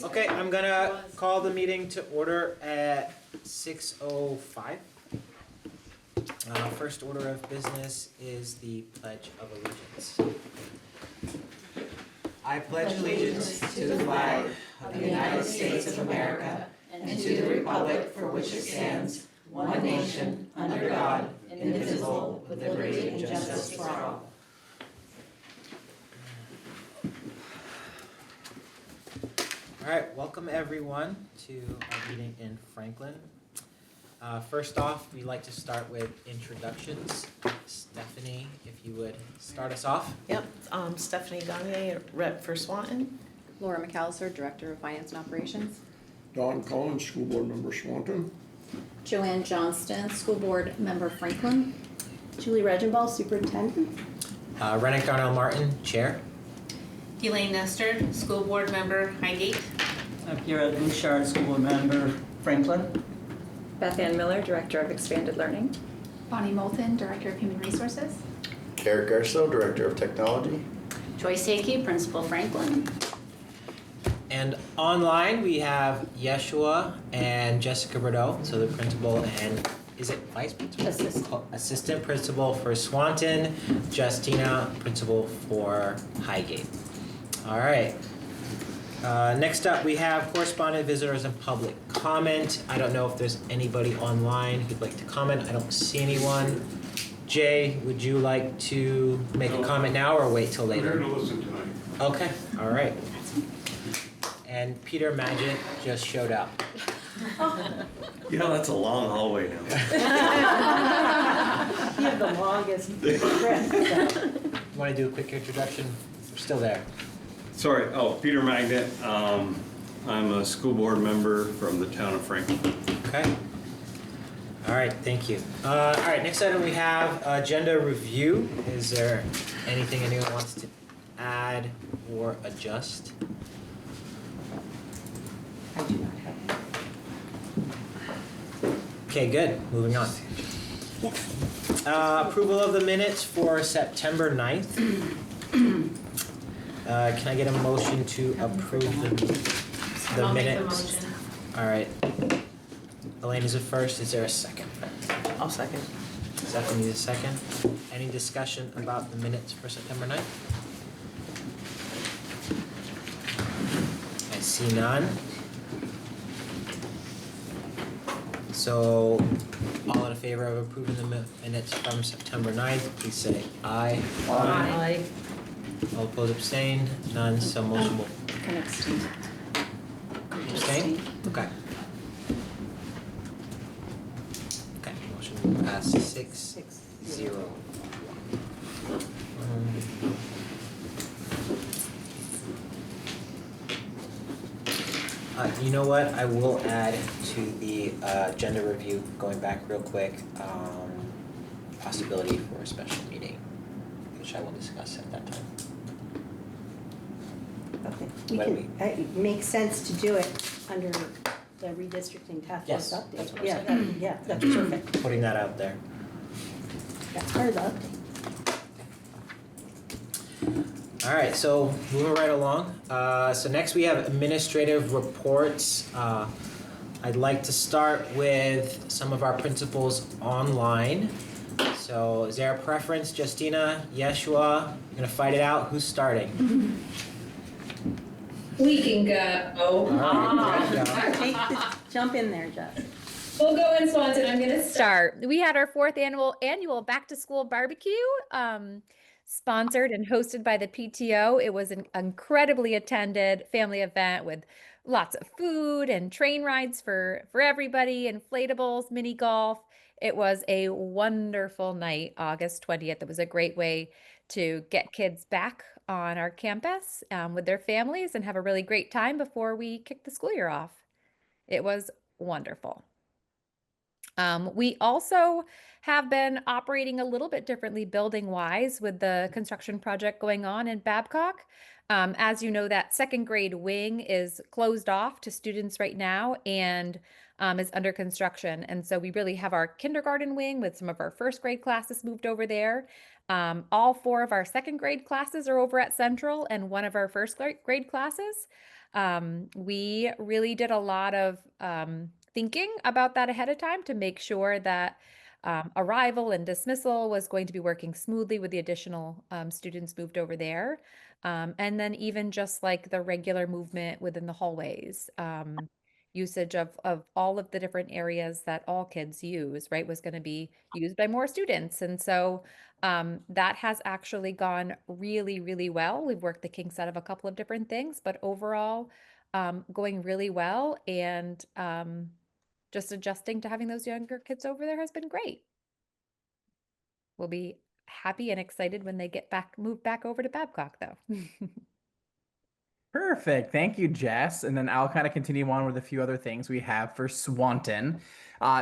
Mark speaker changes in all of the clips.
Speaker 1: Okay, I'm gonna call the meeting to order at 6:05. First order of business is the Pledge of Allegiance. I pledge allegiance to the flag of the United States of America and to the republic for which it stands, one nation, under God, indivisible, with liberty and justice for all. All right, welcome everyone to our meeting in Franklin. First off, we'd like to start with introductions. Stephanie, if you would start us off.
Speaker 2: Yep, Stephanie Gagne, rep for Swanton.
Speaker 3: Laura McAllister, Director of Finance and Operations.
Speaker 4: Don Collins, School Board Member Swanton.
Speaker 5: Joanne Johnston, School Board Member Franklin.
Speaker 6: Julie Regenball, Superintendent.
Speaker 1: Rennick Darnell Martin, Chair.
Speaker 7: Elaine Nestor, School Board Member Highgate.
Speaker 8: Pierrette Bouchard, School Board Member Franklin.
Speaker 9: Beth Ann Miller, Director of Expanded Learning.
Speaker 10: Bonnie Moulton, Director of Human Resources.
Speaker 11: Eric Garceau, Director of Technology.
Speaker 7: Joyce Hickey, Principal Franklin.
Speaker 1: And online we have Yeshua and Jessica Bordeaux, so the principal and is it vice principal? Assistant principal for Swanton, Justina, principal for Highgate. All right. Next up, we have correspondent, visitors, and public comment. I don't know if there's anybody online who'd like to comment. I don't see anyone. Jay, would you like to make a comment now or wait till later?
Speaker 4: I'm here to listen tonight.
Speaker 1: Okay, all right. And Peter Magid just showed up.
Speaker 11: You know, that's a long hallway now.
Speaker 6: You have the longest breath.
Speaker 1: You want to do a quick introduction? We're still there.
Speaker 12: Sorry, Peter Magnet. I'm a school board member from the town of Franklin.
Speaker 1: Okay. All right, thank you. All right, next item we have agenda review. Is there anything anyone wants to add or adjust?
Speaker 6: I do not have that.
Speaker 1: Okay, good. Moving on.
Speaker 6: Yes.
Speaker 1: Approval of the minutes for September 9th. Can I get a motion to approve the
Speaker 7: I'll
Speaker 1: minutes?
Speaker 7: make the motion.
Speaker 1: All right. Elaine is it first. Is there a second?
Speaker 2: I'll second.
Speaker 1: Stephanie is a second. Any discussion about the minutes for September 9th? I see none. So, all in favor of approving the minutes from September 9th, please say aye.
Speaker 2: Aye.
Speaker 1: All opposed, abstain? None, so motion will
Speaker 6: Can abstain.
Speaker 1: abstain? Okay. Okay, motion will pass 6-0. You know what, I will add to the agenda review, going back real quick, possibility for a special meeting, which I will discuss at that time.
Speaker 6: Okay, it makes sense to do it under the redistricting task
Speaker 1: Yes,
Speaker 6: force update.
Speaker 1: that's what I'm
Speaker 6: Yeah,
Speaker 1: saying.
Speaker 6: that's perfect.
Speaker 1: Putting that out there.
Speaker 6: That's part of the update.
Speaker 1: All right, so moving right along. So next we have administrative reports. I'd like to start with some of our principals online. So is there a preference, Justina, Yeshua? You're gonna fight it out? Who's starting?
Speaker 9: We can go.
Speaker 1: There you go.
Speaker 6: Jump in there, Jess.
Speaker 9: We'll go in Swanton. I'm going to
Speaker 10: Start. We had our fourth annual back to school barbecue, sponsored and hosted by the PTO. It was an incredibly attended family event with lots of food and train rides for everybody, inflatables, mini golf. It was a wonderful night, August 20th. It was a great way to get kids back on our campus with their families and have a really great time before we kick the school year off. It was wonderful. We also have been operating a little bit differently building-wise with the construction project going on in Babcock. As you know, that second grade wing is closed off to students right now and is under construction. And so we really have our kindergarten wing with some of our first grade classes moved over there. All 4 of our second grade classes are over at Central and 1 of our first grade classes. We really did a lot of thinking about that ahead of time to make sure that arrival and dismissal was going to be working smoothly with the additional students moved over there. And then even just like the regular movement within the hallways, usage of all of the different areas that all kids use, right, was going to be used by more students. And so that has actually gone really, really well. We've worked the kinks out of a couple of different things, but overall going really well. And just adjusting to having those younger kids over there has been great. We'll be happy and excited when they move back over to Babcock, though.
Speaker 13: Perfect. Thank you, Jess. And then I'll kind of continue on with a few other things we have for Swanton.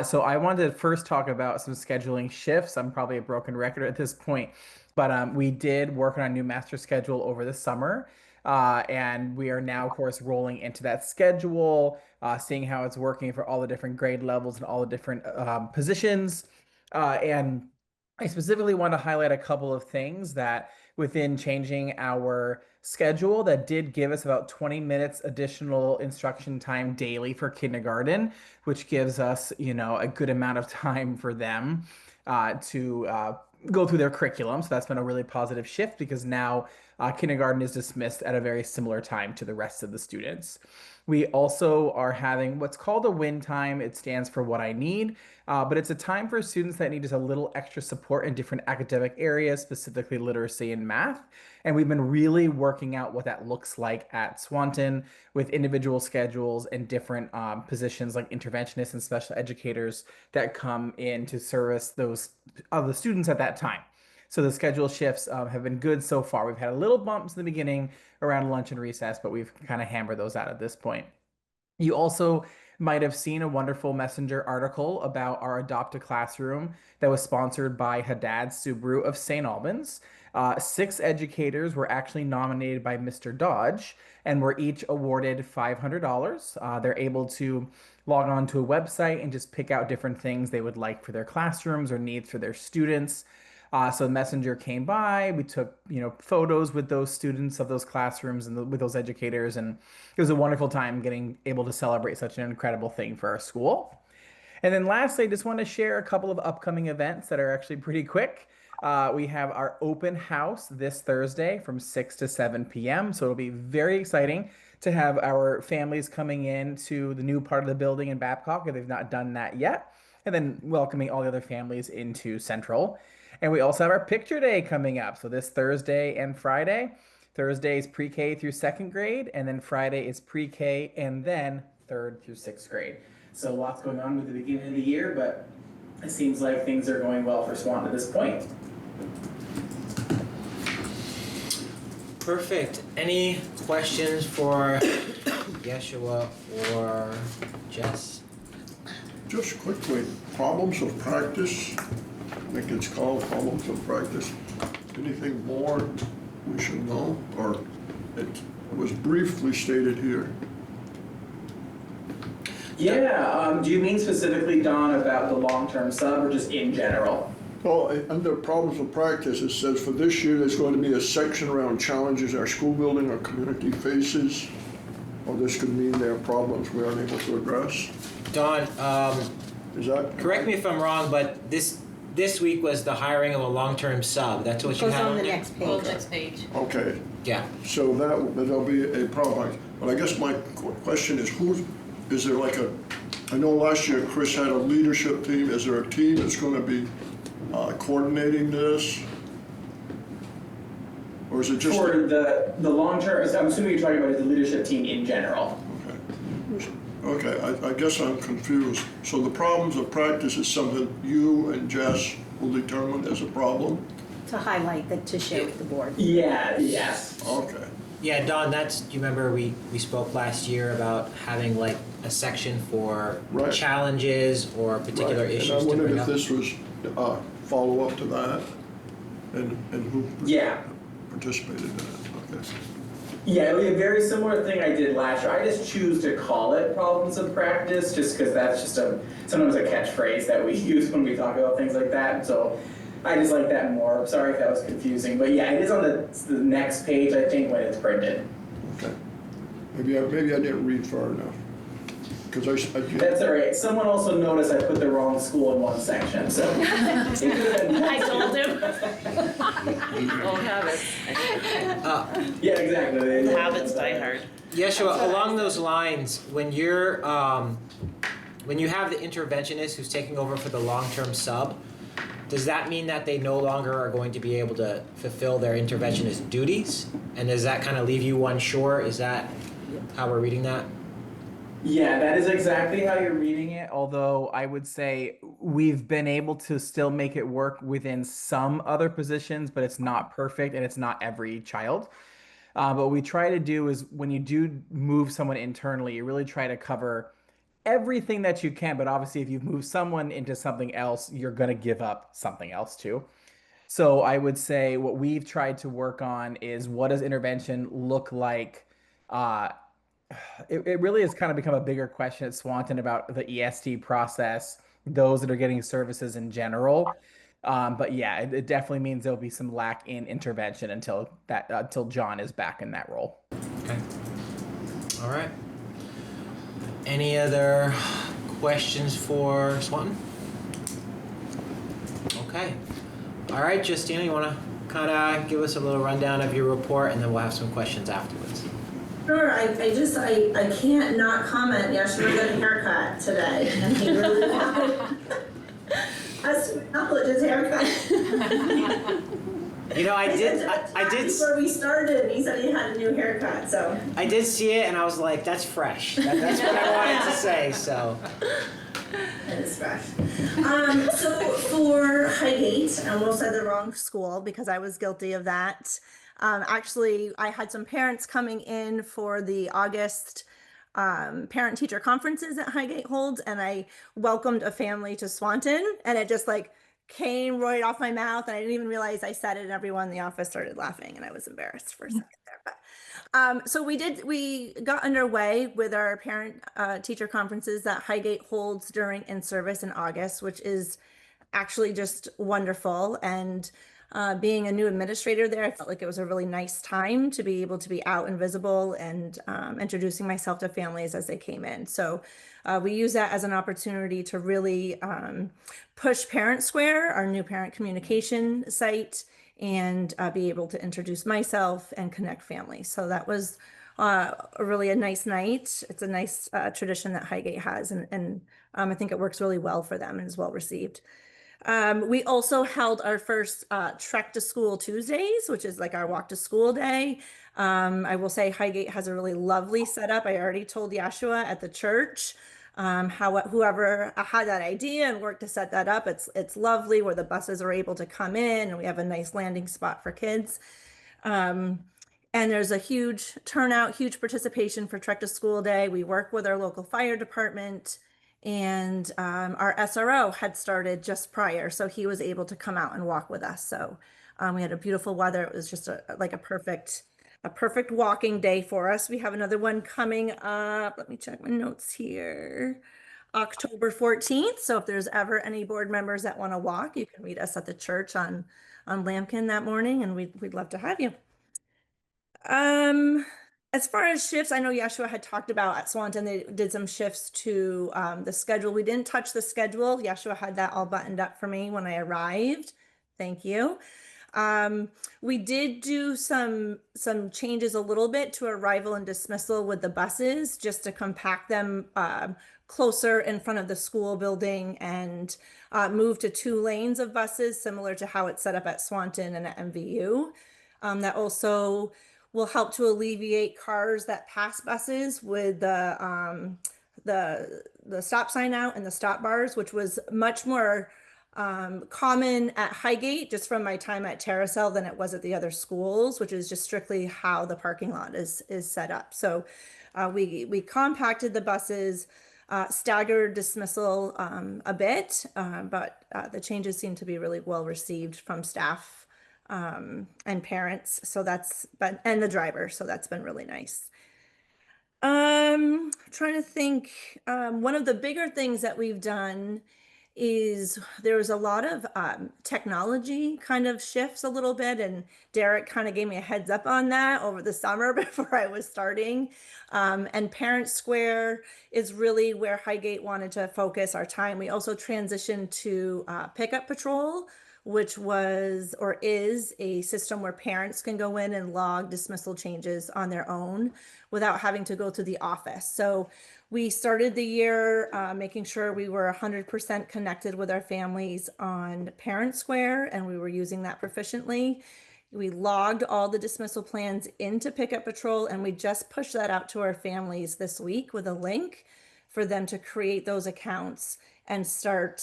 Speaker 13: So I wanted to first talk about some scheduling shifts. I'm probably a broken record at this point, but we did work on a new master schedule over the summer. And we are now, of course, rolling into that schedule, seeing how it's working for all the different grade levels and all the different positions. And I specifically want to highlight a couple of things that within changing our schedule that did give us about 20 minutes additional instruction time daily for kindergarten, which gives us, a good amount of time for them to go through their curriculum. So that's been a really positive shift because now kindergarten is dismissed at a very similar time to the rest of the students. We also are having what's called a win time. It stands for what I need, but it's a time for students that need just a little extra support in different academic areas, specifically literacy and math. And we've been really working out what that looks like at Swanton with individual schedules and different positions like interventionists and special educators that come in to service those other students at that time. So the schedule shifts have been good so far. We've had a little bumps in the beginning around lunch and recess, but we've kind of hammered those out at this point. You also might have seen a wonderful Messenger article about our Adopt a Classroom that was sponsored by Haddad Subaru of St. Albans. 6 educators were actually nominated by Mr. Dodge and were each awarded $500. They're able to log on to a website and just pick out different things they would like for their classrooms or needs for their students. So the Messenger came by, we took, photos with those students of those classrooms and with those educators. And it was a wonderful time getting able to celebrate such an incredible thing for our school. And then lastly, I just want to share a couple of upcoming events that are actually pretty quick. We have our open house this Thursday from 6 to 7 p.m. So it'll be very exciting to have our families coming in to the new part of the building in Babcock if they've not done that yet. And then welcoming all the other families into Central. And we also have our picture day coming up. So this Thursday and Friday. Thursday is pre-K through 2nd grade, and then Friday is pre-K and then 3rd through 6th grade. So lots going on with the beginning of the year, but it seems like things are going well for Swan at this point.
Speaker 1: Perfect. Any questions for Yeshua or Jess?
Speaker 4: Just quickly, problems of practice. I think it's called problems of practice. Anything more we should know, or it was briefly stated here?
Speaker 13: Yeah, do you mean specifically, Don, about the long-term sub or just in general?
Speaker 4: Well, under problems of practice, it says for this year, there's going to be a section around challenges our school building or community faces. Or this could mean there are problems we aren't able to address.
Speaker 1: Dawn,
Speaker 4: Is that
Speaker 1: correct me if I'm wrong, but this week was the hiring of a long-term sub. That's what you
Speaker 6: Goes
Speaker 1: have
Speaker 6: on the
Speaker 1: there?
Speaker 6: next
Speaker 7: Well,
Speaker 6: page.
Speaker 7: next page.
Speaker 4: okay?
Speaker 1: Yeah.
Speaker 4: So that'll be a problem. But I guess my question is, is there like I know last year Chris had a leadership team. Is there a team that's going to be coordinating this? Or is it just?
Speaker 13: For the long term, I'm assuming you're talking about the leadership team in general.
Speaker 4: Okay, I guess I'm confused. So the problems of practice is something you and Jess will determine as a problem?
Speaker 6: To highlight that, to share with the board.
Speaker 13: Yeah, yes.
Speaker 4: Okay.
Speaker 1: Yeah, Dawn, do you remember we spoke last year about having like a section for
Speaker 4: Right.
Speaker 1: challenges or particular
Speaker 4: Right.
Speaker 1: issues
Speaker 4: And I
Speaker 1: to
Speaker 4: wondered
Speaker 1: bring
Speaker 4: if
Speaker 1: up?
Speaker 4: this was follow-up to that and who participated in it. Okay.
Speaker 13: Yeah, it'll be a very similar thing I did last year. I just choose to call it problems of practice just because that's just sometimes a catchphrase that we use when we talk about things like that. So I just like that more. I'm sorry if that was confusing, but yeah, it is on the next page, I think, when it's printed.
Speaker 4: Okay. Maybe I didn't read far enough. Because
Speaker 13: That's all right. Someone also noticed I put the wrong school in one section, so.
Speaker 2: I told him. Old habits.
Speaker 13: Yeah, exactly.
Speaker 2: Habits die hard.
Speaker 1: Yeshua, along those lines, when you're when you have the interventionist who's taking over for the long-term sub, does that mean that they no longer are going to be able to fulfill their interventionist duties? And does that kind of leave you unsure? Is that how we're reading that?
Speaker 13: Yeah, that is exactly how you're reading it. Although I would say we've been able to still make it work within some other positions, but it's not perfect and it's not every child. But what we try to do is when you do move someone internally, you really try to cover everything that you can. But obviously, if you move someone into something else, you're going to give up something else too. So I would say what we've tried to work on is what does intervention look like? Uh, it really has kind of become a bigger question at Swanton about the EST process, those that are getting services in general. But yeah, it definitely means there'll be some lack in intervention until John is back in that role.
Speaker 1: Okay. All right. Any other questions for Swanton? Okay. All right, Justina, you want to kind of give us a little rundown of your report, and then we'll have some questions afterwards.
Speaker 14: Sure, I can't not comment. Yeshua got a haircut today, and he really wanted us to acknowledge his haircut.
Speaker 1: You know, I did.
Speaker 14: Before we started, he said he had a new haircut, so.
Speaker 1: I did see it, and I was like, "That's fresh." That's what I wanted to say. So.
Speaker 14: It is fresh. So for Highgate, I almost said the wrong school because I was guilty of that. Actually, I had some parents coming in for the August parent-teacher conferences that Highgate holds, and I welcomed a family to Swanton, and it just like came right off my mouth, and I didn't even realize I said it, and everyone in the office started laughing, and I was embarrassed for a second there. But so we got underway with our parent-teacher conferences that Highgate holds during in-service in August, which is actually just wonderful. And being a new administrator there, I felt like it was a really nice time to be able to be out and visible and introducing myself to families as they came in. So we use that as an opportunity to really push Parent Square, our new parent communication site, and be able to introduce myself and connect families. So that was really a nice night. It's a nice tradition that Highgate has, and I think it works really well for them and is well received. We also held our first Trek to School Tuesdays, which is like our walk to school day. I will say Highgate has a really lovely setup. I already told Yeshua at the church whoever had that idea and worked to set that up. It's lovely where the buses are able to come in, and we have a nice landing spot for kids. And there's a huge turnout, huge participation for Trek to School Day. We work with our local fire department. And our SRO had started just prior, so he was able to come out and walk with us. So we had a beautiful weather. It was just a perfect walking day for us. We have another one coming up. Let me check my notes here. October 14th. So if there's ever any board members that want to walk, you can meet us at the church on Lambkin that morning, and we'd love to have you. As far as shifts, I know Yeshua had talked about at Swanton, they did some shifts to the schedule. We didn't touch the schedule. Yeshua had that all buttoned up for me when I arrived. Thank you. We did do some changes a little bit to arrival and dismissal with the buses, just to compact them closer in front of the school building and move to 2 lanes of buses, similar to how it's set up at Swanton and at MVU. That also will help to alleviate cars that pass buses with the stop sign out and the stop bars, which was much more common at Highgate, just from my time at Terracell, than it was at the other schools, which is just strictly how the parking lot is set up. So we compacted the buses, staggered dismissal a bit, but the changes seem to be really well received from staff and parents. So and the driver. So that's been really nice. Trying to think, one of the bigger things that we've done is there was a lot of technology kind of shifts a little bit, and Derek kind of gave me a heads up on that over the summer before I was starting. And Parent Square is really where Highgate wanted to focus our time. We also transitioned to Pickup Patrol, which was or is a system where parents can go in and log dismissal changes on their own without having to go to the office. So we started the year making sure we were 100% connected with our families on Parent Square, and we were using that proficiently. We logged all the dismissal plans into Pickup Patrol, and we just pushed that out to our families this week with a link for them to create those accounts and start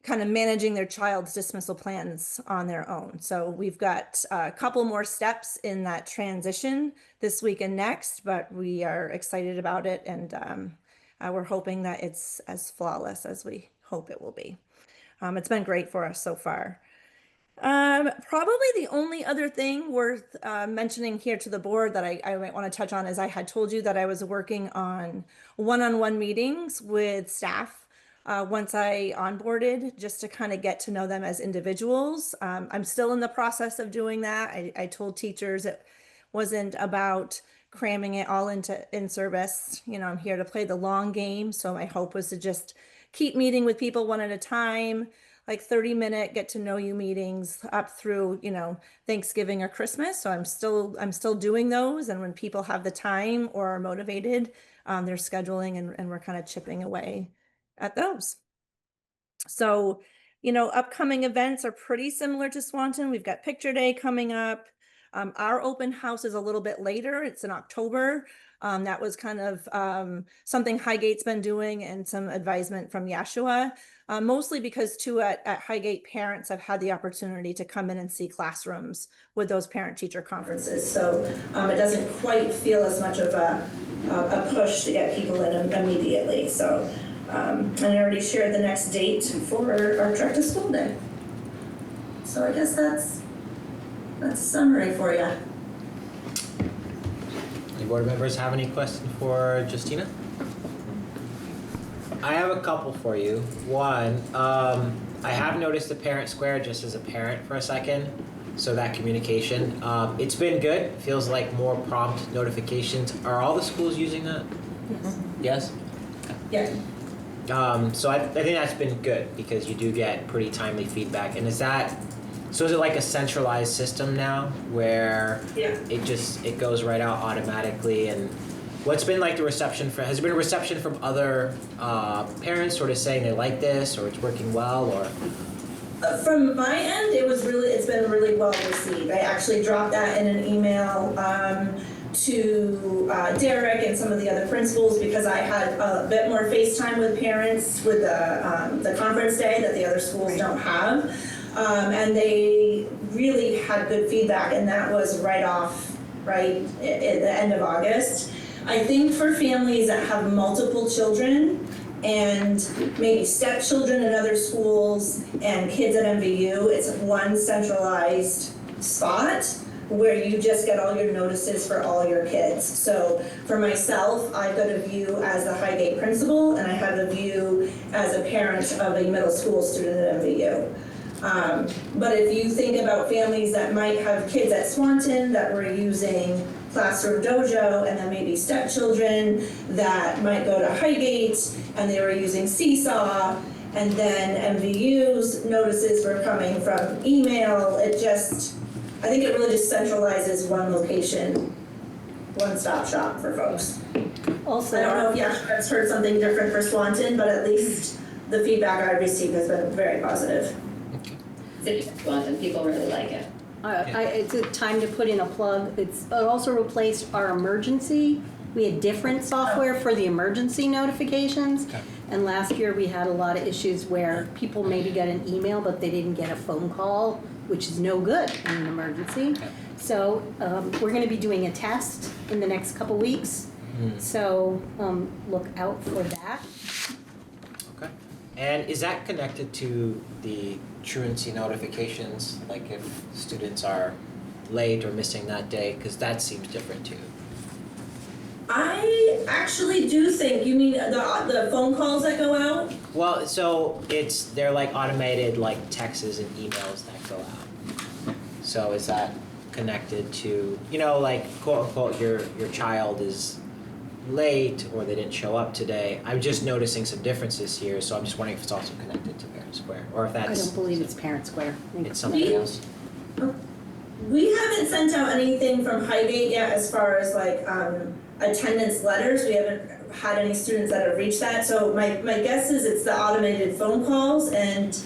Speaker 14: kind of managing their child's dismissal plans on their own. So we've got a couple more steps in that transition this week and next, but we are excited about it, and we're hoping that it's as flawless as we hope it will be. It's been great for us so far. Probably the only other thing worth mentioning here to the board that I might want to touch on is I had told you that I was working on one-on-one meetings with staff once I onboarded, just to kind of get to know them as individuals. I'm still in the process of doing that. I told teachers it wasn't about cramming it all into in-service. You know, I'm here to play the long game. So my hope was to just keep meeting with people one at a time, like 30-minute get to know you meetings up through, you know, Thanksgiving or Christmas. So I'm still doing those. And when people have the time or are motivated, they're scheduling, and we're kind of chipping away at those. So, you know, upcoming events are pretty similar to Swanton. We've got Picture Day coming up. Our open house is a little bit later. It's in October. That was kind of something Highgate's been doing, and some advisement from Yeshua, mostly because too at Highgate, parents have had the opportunity to come in and see classrooms with those parent-teacher conferences. So it doesn't quite feel as much of a push to get people in immediately. So and I already shared the next date for our Trek to School Day. So I guess that's a summary for you.
Speaker 1: Any board members have any questions for Justina? I have a couple for you. One, I have noticed the Parent Square just as a parent for a second. So that communication, it's been good. Feels like more prompt notifications. Are all the schools using that?
Speaker 14: Yes.
Speaker 1: Yes?
Speaker 14: Yeah.
Speaker 1: So I think that's been good, because you do get pretty timely feedback. And is it like a centralized system now where it goes right out automatically? And what's been like the reception has there been a reception from other parents sort of saying they like this, or it's working well, or?
Speaker 14: From my end, it's been really well received. I actually dropped that in an email to Derek and some of the other principals, because I had a bit more FaceTime with parents with the conference day that the other schools don't have. And they really had good feedback, and that was right at the end of August. I think for families that have multiple children and maybe stepchildren in other schools and kids at MVU, it's one centralized spot where you just get all your notices for all your kids. So for myself, I've got a view as the Highgate principal, and I have a view as a parent of a middle school student at MVU. But if you think about families that might have kids at Swanton that were using Classroom Dojo, and then maybe stepchildren that might go to Highgate and they were using Seesaw, and then MVU's notices were coming from email, I think it really just centralizes one location, one-stop shop for folks.
Speaker 6: Also,
Speaker 14: I don't know if Yasha's heard something different for Swanton, but at least the feedback I received has been very positive.
Speaker 5: City of Swanton, people really like it.
Speaker 6: it's a time to put in a plug. It also replaced our emergency. We had different software for the emergency notifications.
Speaker 1: Okay.
Speaker 6: And last year we had a lot of issues where people maybe got an email, but they didn't get a phone call, which is no good in an emergency.
Speaker 1: Okay.
Speaker 6: So we're going to be doing a test in the next couple weeks. So look out for that.
Speaker 1: Okay. And is that connected to the truancy notifications, like if students are late or missing that day? Because that seems different too.
Speaker 14: I actually do think, you mean the phone calls that go out?
Speaker 1: Well, so they're like automated like texts and emails that go out. So is that connected to, like quote unquote your child is late or they didn't show up today? I'm just noticing some differences here, so I'm just wondering if it's also connected to Parent Square or if that's.
Speaker 6: I don't believe it's Parent Square. I think
Speaker 1: It's something else.
Speaker 14: We haven't sent out anything from Highgate yet as far as like attendance letters. We haven't had any students that have reached that. So my guess is it's the automated phone calls, and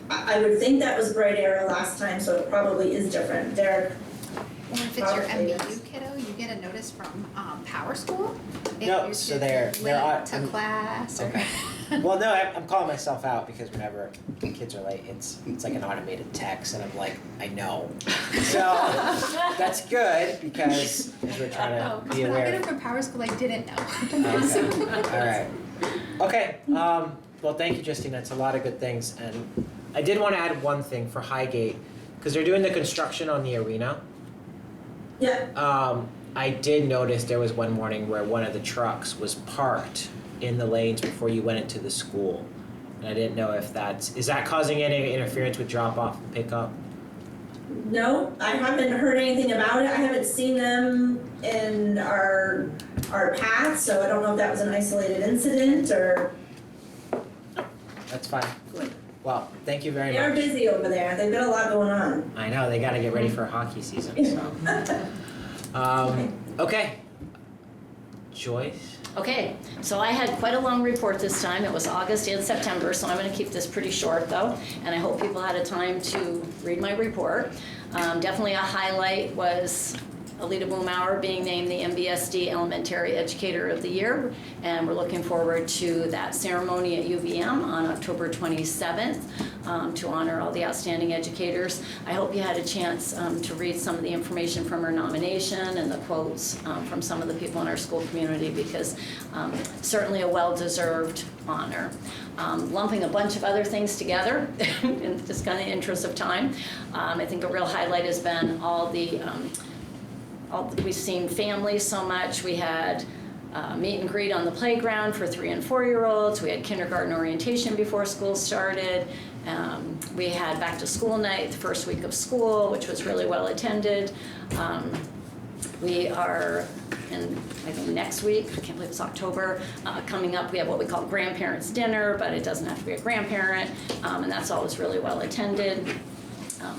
Speaker 14: I would think that was Bright Arrow last time, so it probably is different. Derek?
Speaker 15: Or if it's your MBU kiddo, you get a notice from Power School. If
Speaker 1: No,
Speaker 15: your
Speaker 1: so
Speaker 15: student's
Speaker 1: they're
Speaker 15: late to class. Or
Speaker 1: Okay. Well, no, I'm calling myself out because whenever the kids are late, it's like an automated text, and I'm like, I know. So that's good because as we're trying
Speaker 15: Oh,
Speaker 1: to
Speaker 15: 'cause
Speaker 1: be
Speaker 15: when I get
Speaker 1: aware.
Speaker 15: it from Power School, I didn't know.
Speaker 1: Okay. All right. Okay. Well, thank you, Justine. That's a lot of good things, and I did want to add one thing for Highgate because they're doing the construction on the arena.
Speaker 14: Yeah.
Speaker 1: I did notice there was one morning where one of the trucks was parked in the lanes before you went into the school. And I didn't know if is that causing any interference with drop off and pickup?
Speaker 14: No, I haven't heard anything about it. I haven't seen them in our path, so I don't know if that was an isolated incident or.
Speaker 1: That's fine. Good. Well, thank you very much.
Speaker 14: They're busy over there. They've got a lot going on.
Speaker 1: I know, they gotta get ready for hockey season, so. Okay. Joyce?
Speaker 16: Okay, so I had quite a long report this time. It was August and September, so I'm going to keep this pretty short though, and I hope people had a time to read my report. Definitely a highlight was Alita Boomauer being named the MVSD Elementary Educator of the Year, and we're looking forward to that ceremony at UVM on October 27th to honor all the outstanding educators. I hope you had a chance to read some of the information from her nomination and the quotes from some of the people in our school community, because certainly a well-deserved honor. Lumping a bunch of other things together in just kind of interest of time, I think a real highlight has been we've seen families so much. We had meet and greet on the playground for 3 and 4-year-olds. We had kindergarten orientation before school started. We had back to school night the first week of school, which was really well attended. We are I think next week, I can't believe it's October, coming up, we have what we call grandparents dinner, but it doesn't have to be a grandparent, and that's always really well attended.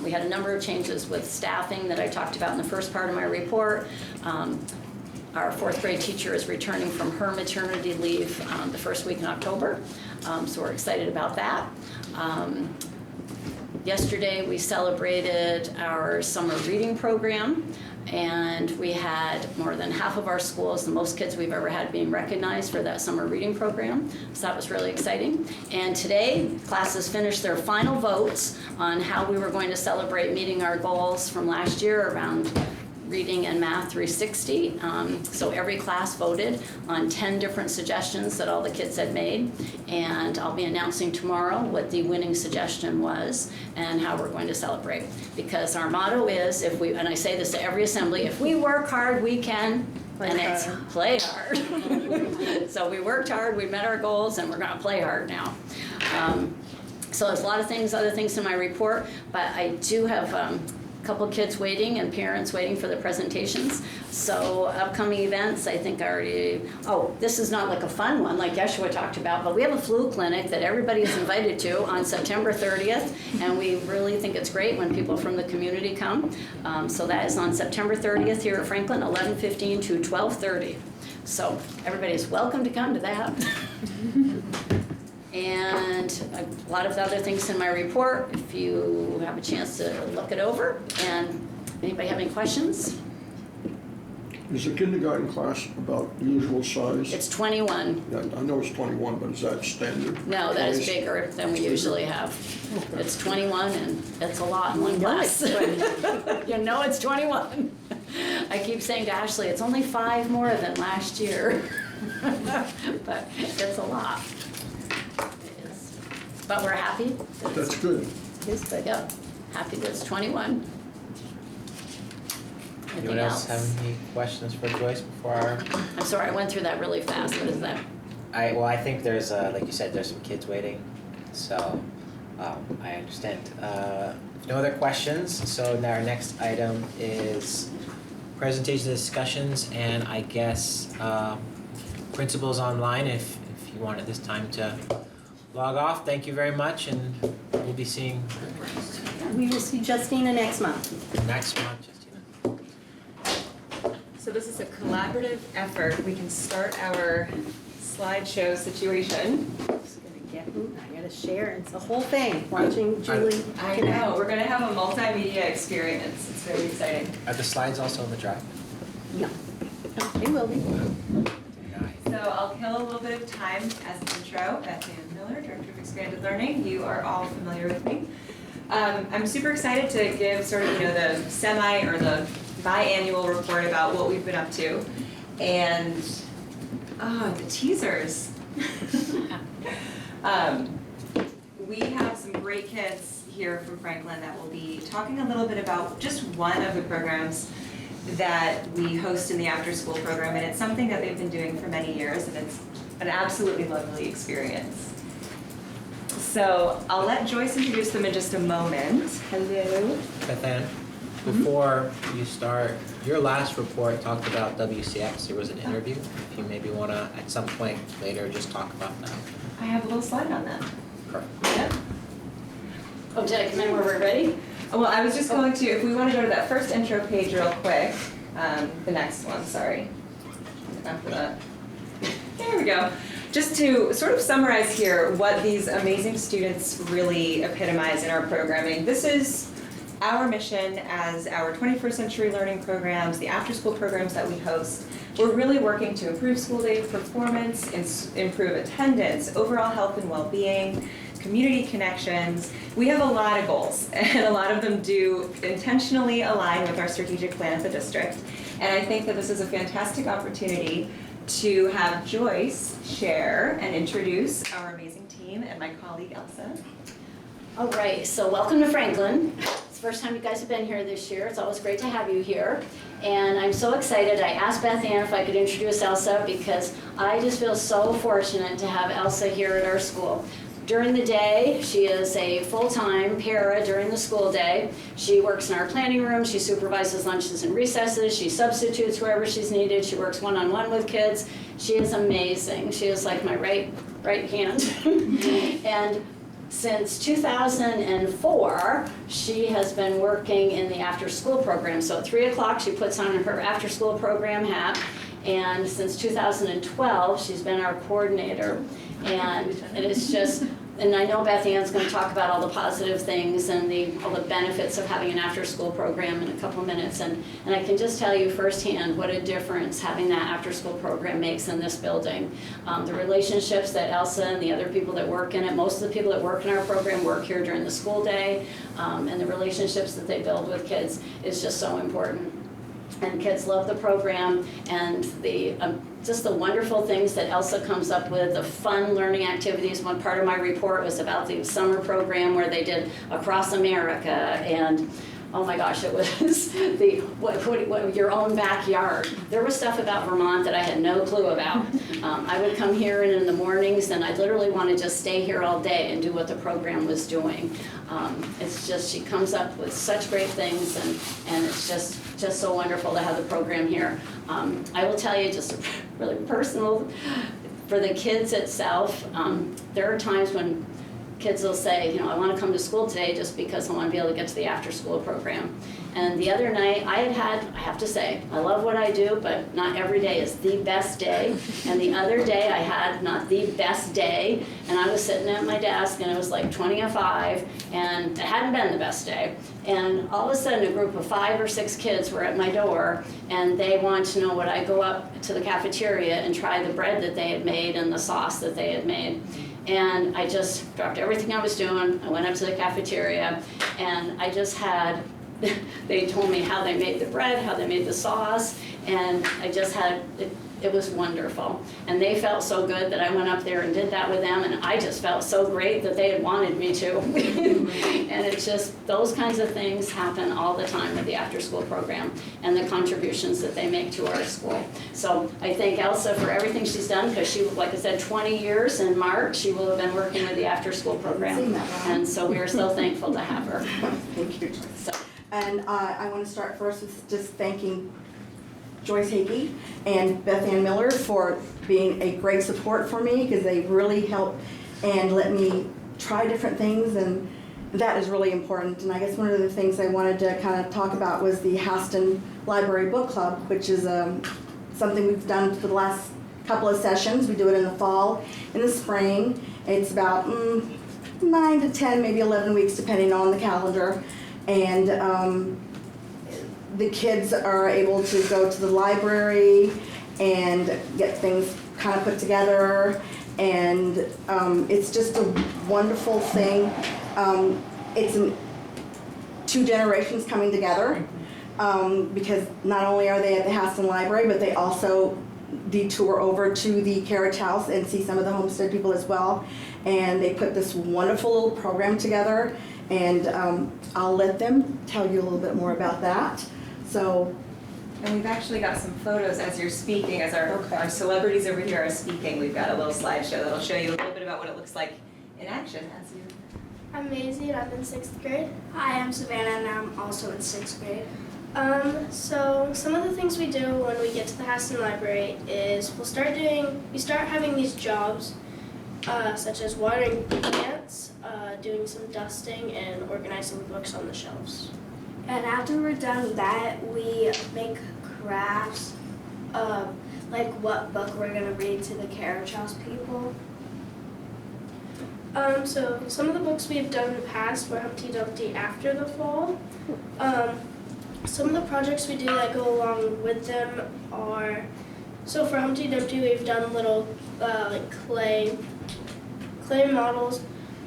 Speaker 16: We had a number of changes with staffing that I talked about in the first part of my report. Our 4th grade teacher is returning from her maternity leave the first week in October, so we're excited about that. Yesterday we celebrated our summer reading program, and we had more than half of our schools, the most kids we've ever had, being recognized for that summer reading program. So that was really exciting. And today, classes finished their final votes on how we were going to celebrate meeting our goals from last year around reading and math 360. So every class voted on 10 different suggestions that all the kids had made, and I'll be announcing tomorrow what the winning suggestion was and how we're going to celebrate. Because our motto is, and I say this to every assembly, if we work hard, we can, it's play hard. So we worked hard, we met our goals, and we're gonna play hard now. So there's a lot of other things in my report, but I do have couple kids waiting and parents waiting for the presentations. So upcoming events, I think this is not like a fun one like Yeshua talked about, but we have a flu clinic that everybody is invited to on September 30th, and we really think it's great when people from the community come. So that is on September 30th here at Franklin, 11:15 to 12:30. So everybody's welcome to come to that. And a lot of the other things in my report, if you have a chance to look it over. And anybody have any questions?
Speaker 4: Is the kindergarten class about usual size?
Speaker 16: It's 21.
Speaker 4: Yeah, I know it's 21, but is that standard?
Speaker 16: No, that is bigger than we usually have. Okay. It's 21, and it's a lot in one class. You know it's 21. I keep saying to Ashley, it's only 5 more than last year. But it's a lot. But we're happy.
Speaker 4: That's good.
Speaker 16: It is good. Yep. Happy that it's 21.
Speaker 1: Anyone else have any questions for Joyce before our?
Speaker 16: I'm sorry, I went through that really fast. What is that?
Speaker 1: I think there's, like you said, there's some kids waiting, so I understand. No other questions, so now our next item is presentation discussions, and I guess principals online, if you wanted this time to log off, thank you very much, and we'll be seeing
Speaker 6: We will see Justina next month.
Speaker 1: next month, Justina.
Speaker 9: So this is a collaborative effort. We can start our slideshow situation.
Speaker 6: I gotta share, it's the whole thing, watching Julie.
Speaker 9: I know, we're gonna have a multimedia experience. It's very exciting.
Speaker 1: Are the slides also on the drive?
Speaker 6: No, they will be.
Speaker 9: So I'll kill a little bit of time as an intro. Beth Ann Miller, Director of Expanded Learning. You are all familiar with me. I'm super excited to give sort of, the semi or the biannual report about what we've been up to. And, the teasers. We have some great kids here from Franklin that will be talking a little bit about just one of the programs that we host in the after-school program, and it's something that they've been doing for many years, and it's an absolutely lovely experience. So I'll let Joyce introduce them in just a moment. Hello.
Speaker 1: Beth Ann, before you start, your last report talked about WCX. There was an interview. If you maybe want to, at some point later, just talk about that.
Speaker 9: I have a little slide on that.
Speaker 1: Perfect.
Speaker 9: Yep.
Speaker 16: Oh, did I come in where we're ready?
Speaker 9: Well, I was just going to, if we want to go to that first intro page real quick, the next one, sorry. After that. There we go. Just to sort of summarize here what these amazing students really epitomize in our programming. This is our mission as our 21st century learning programs, the after-school programs that we host. We're really working to improve school day performance, improve attendance, overall health and well-being, community connections. We have a lot of goals, and a lot of them do intentionally align with our strategic plan at the district. And I think that this is a fantastic opportunity to have Joyce share and introduce our amazing team and my colleague Elsa.
Speaker 16: All right, so welcome to Franklin. It's the first time you guys have been here this year. It's always great to have you here. And I'm so excited. I asked Beth Ann if I could introduce Elsa because I just feel so fortunate to have Elsa here at our school. During the day, she is a full-time para during the school day. She works in our planning room. She supervises lunches and recesses. She substitutes wherever she's needed. She works one-on-one with kids. She is amazing. She is like my right hand. And since 2004, she has been working in the after-school program. So at 3 o'clock, she puts on her after-school program hat. And since 2012, she's been our coordinator. And it is just, and I know Beth Ann's going to talk about all the positive things and all the benefits of having an after-school program in a couple minutes. And I can just tell you firsthand what a difference having that after-school program makes in this building. The relationships that Elsa and the other people that work in it, most of the people that work in our program work here during the school day, and the relationships that they build with kids is just so important. And kids love the program, and just the wonderful things that Elsa comes up with, the fun learning activities. One part of my report was about the summer program where they did Across America, and oh my gosh, it was your own backyard. There was stuff about Vermont that I had no clue about. I would come here in the mornings, and I literally want to just stay here all day and do what the program was doing. It's just, she comes up with such great things, and it's just so wonderful to have the program here. I will tell you just really personal, for the kids itself, there are times when kids will say, I want to come to school today just because I want to be able to get to the after-school program. And the other night, I have to say, I love what I do, but not every day is the best day. And the other day, I had not the best day, and I was sitting at my desk, and it was like 20 of 5, and it hadn't been the best day. And all of a sudden, a group of 5 or 6 kids were at my door, and they wanted to know would I go up to the cafeteria and try the bread that they had made and the sauce that they had made. And I just dropped everything I was doing. I went up to the cafeteria, and I just had they told me how they made the bread, how they made the sauce, and I just had, it was wonderful. And they felt so good that I went up there and did that with them, and I just felt so great that they had wanted me to. And it's just, those kinds of things happen all the time with the after-school program and the contributions that they make to our school. So I thank Elsa for everything she's done, because she, like I said, 20 years in March, she will have been working with the after-school program. And so we are so thankful to have her.
Speaker 17: Thank you.
Speaker 16: So.
Speaker 17: And I want to start first with just thanking Joyce Hagee and Beth Ann Miller for being a great support for me, because they really helped and let me try different things, and that is really important. And I guess one of the things I wanted to kind of talk about was the Haston Library Book Club, which is something we've done for the last couple of sessions. We do it in the fall, in the spring. It's about 9 to 10, maybe 11 weeks, depending on the calendar. And the kids are able to go to the library and get things kind of put together, and it's just a wonderful thing. It's two generations coming together, because not only are they at the Haston Library, but they also detour over to the Carriage House and see some of the Homestead people as well. And they put this wonderful little program together, and I'll let them tell you a little bit more about that. So,
Speaker 9: and we've actually got some photos as you're speaking, as our celebrities over here are speaking. We've got a little slideshow that'll show you a little bit about what it looks like in action as you.
Speaker 18: I'm Maisie and I'm in 6th grade. Hi, I'm Savannah and I'm also in 6th grade. So some of the things we do when we get to the Haston Library is we start having these jobs, such as watering plants, doing some dusting, and organizing the books on the shelves.
Speaker 19: And after we're done with that, we make crafts of like what book we're gonna read to the Carriage House people.
Speaker 18: So some of the books we've done in the past were Humpty Dumpty after the fall. Some of the projects we do that go along with them are, so for Humpty Dumpty we've done little like clay models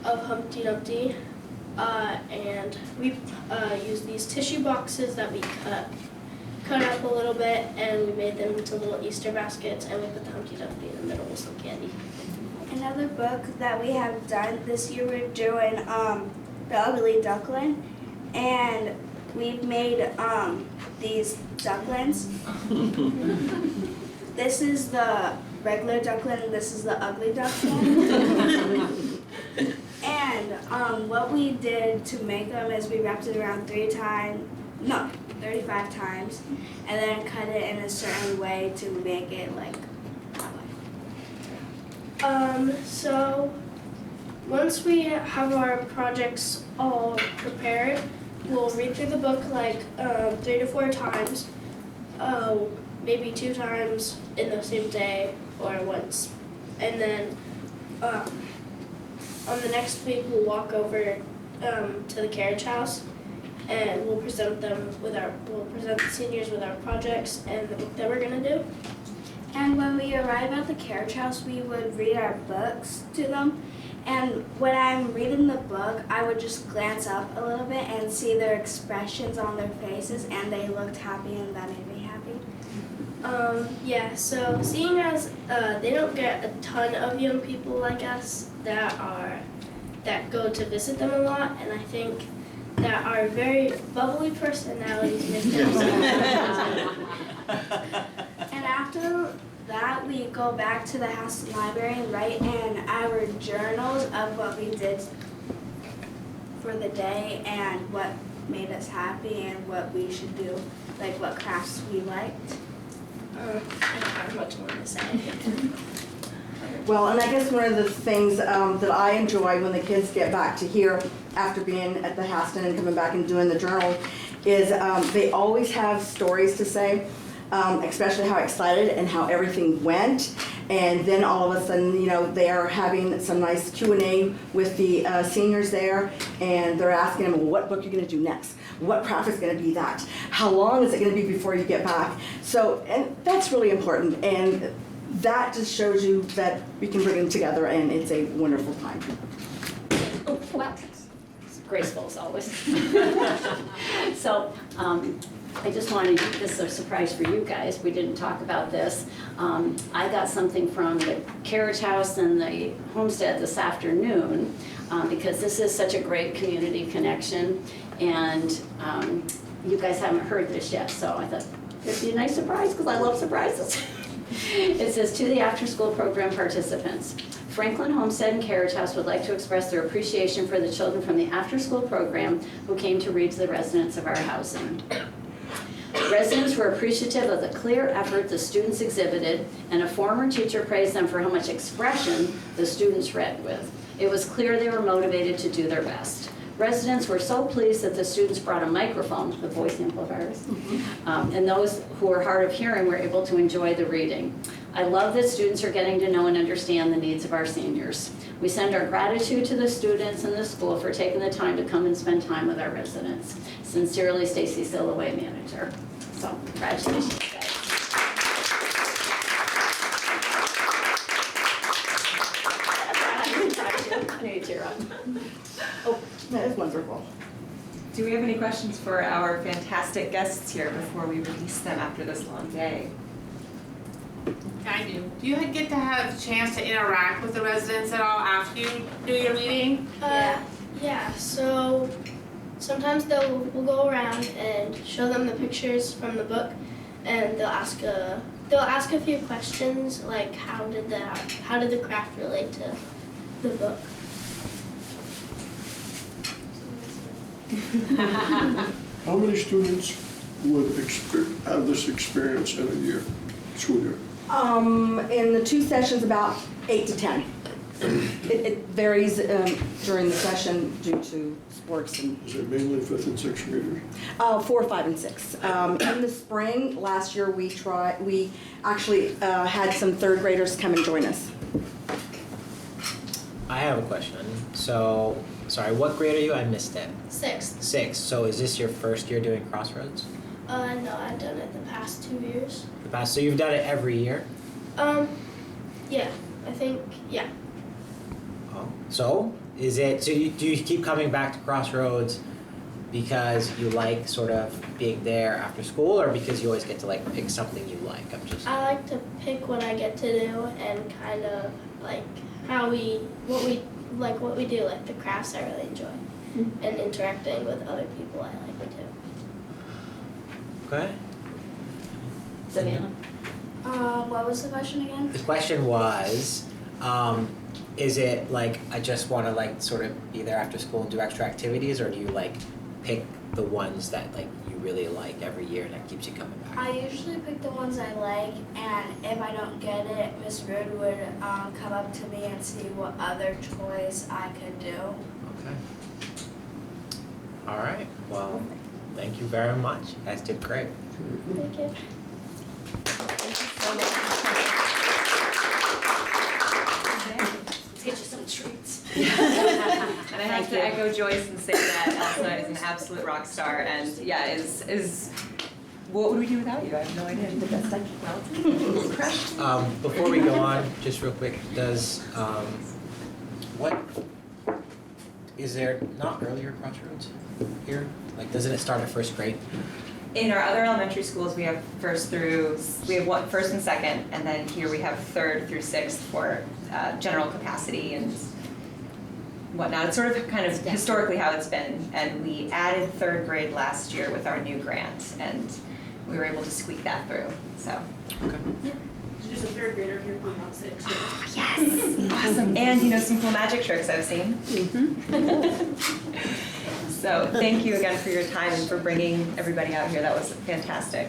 Speaker 18: of Humpty Dumpty. And we use these tissue boxes that we cut up a little bit, and we made them into little Easter baskets, and we put the Humpty Dumpty in the middle with some candy.
Speaker 19: Another book that we have done this year, we're doing The Ugly Duckling, and we've made these ducklings. This is the regular duckling, and this is the ugly duckling. And what we did to make them is we wrapped it around 35 times, and then cut it in a certain way to make it like that way.
Speaker 18: So once we have our projects all prepared, we'll read through the book like 3 to 4 times, maybe 2 times in the same day or once, and then on the next week, we'll walk over to the Carriage House, and we'll present the seniors with our projects and the book that we're gonna do.
Speaker 19: And when we arrive at the Carriage House, we would read our books to them. And when I'm reading the book, I would just glance up a little bit and see their expressions on their faces, and they looked happy, and that made me happy.
Speaker 18: Yeah, so seeing as they don't get a ton of young people like us that go to visit them a lot, and I think that our very bubbly personalities make them
Speaker 19: And after that, we go back to the Haston Library and write in our journals of what we did for the day and what made us happy and what we should do, like what crafts we liked.
Speaker 18: I don't have much more to say.
Speaker 17: well, and I guess one of the things that I enjoy when the kids get back to here after being at the Haston and coming back and doing the journal is they always have stories to say, especially how excited and how everything went. And then all of a sudden, you know, they are having some nice Q&A with the seniors there, and they're asking them, well, what book are you going to do next? What craft is going to be that? How long is it going to be before you get back? So, and that's really important, and that just shows you that we can bring them together, and it's a wonderful time.
Speaker 15: Well,
Speaker 16: graceful as always. So I just wanted to keep this a surprise for you guys. We didn't talk about this. I got something from the Carriage House and the Homestead this afternoon because this is such a great community connection, and you guys haven't heard this yet, so I thought it'd be a nice surprise because I love surprises. It says, to the after-school program participants, Franklin Homestead and Carriage House would like to express their appreciation for the children from the after-school program who came to read to the residents of our housing. Residents were appreciative of the clear effort the students exhibited, and a former teacher praised them for how much expression the students read with. It was clear they were motivated to do their best. Residents were so pleased that the students brought a microphone, the voice amplifiers, and those who were hard of hearing were able to enjoy the reading. I love that students are getting to know and understand the needs of our seniors. We send our gratitude to the students and the school for taking the time to come and spend time with our residents. Sincerely, Stacy Silloway, manager. So, congratulations, guys. I need to run.
Speaker 17: Oh, that is wonderful.
Speaker 9: Do we have any questions for our fantastic guests here before we release them after this long day?
Speaker 7: I do. Do you get to have a chance to interact with the residents at all after you do your reading?
Speaker 18: Yeah, so sometimes we'll go around and show them the pictures from the book, and they'll ask a few questions like how did the craft relate to the book.
Speaker 4: How many students would have this experience in a year, school year?
Speaker 17: In the 2 sessions, about 8 to 10. It varies during the session due to sports and.
Speaker 4: Is it mainly 5th and 6th graders?
Speaker 17: 4, 5, and 6. In the spring, last year, we actually had some 3rd graders come and join us.
Speaker 1: I have a question. So, sorry, what grade are you? I missed it.
Speaker 18: 6th.
Speaker 1: 6th. So is this your first year doing Crossroads?
Speaker 18: No, I've done it the past 2 years.
Speaker 1: So you've done it every year?
Speaker 18: Yeah, I think, yeah.
Speaker 1: Oh. So is it, do you keep coming back to Crossroads because you like sort of being there after school, or because you always get to like pick something you like?
Speaker 18: I like to pick what I get to do and kind of like what we do, like the crafts I really enjoy, and interacting with other people I like too.
Speaker 1: Okay.
Speaker 16: Savannah?
Speaker 19: What was the question again?
Speaker 1: The question was, is it like I just want to like sort of be there after school and do extra activities, or do you like pick the ones that like you really like every year and that keeps you coming back?
Speaker 19: I usually pick the ones I like, and if I don't get it, Miss Rudd would come up to me and see what other toys I could do.
Speaker 1: Okay. All right. Well, thank you very much. You guys did great.
Speaker 18: Thank you.
Speaker 16: Let's get you some treats.
Speaker 9: And I have to echo Joyce and say that Elsa is an absolute rock star, and yeah, is what would we do without you? I have no idea. The best I can.
Speaker 1: Before we go on, just real quick, does what is there not earlier Crossroads here? Like, doesn't it start at 1st grade?
Speaker 9: In our other elementary schools, we have first and second, and then here we have 3rd through 6th for general capacity and whatnot. It's sort of kind of historically how it's been, and we added 3rd grade last year with our new grant, and we were able to squeak that through. So.
Speaker 1: Okay.
Speaker 18: There's a 3rd grader here who wants it.
Speaker 9: Oh, yes! Awesome. And some cool magic tricks I've seen. So thank you again for your time and for bringing everybody out here. That was fantastic.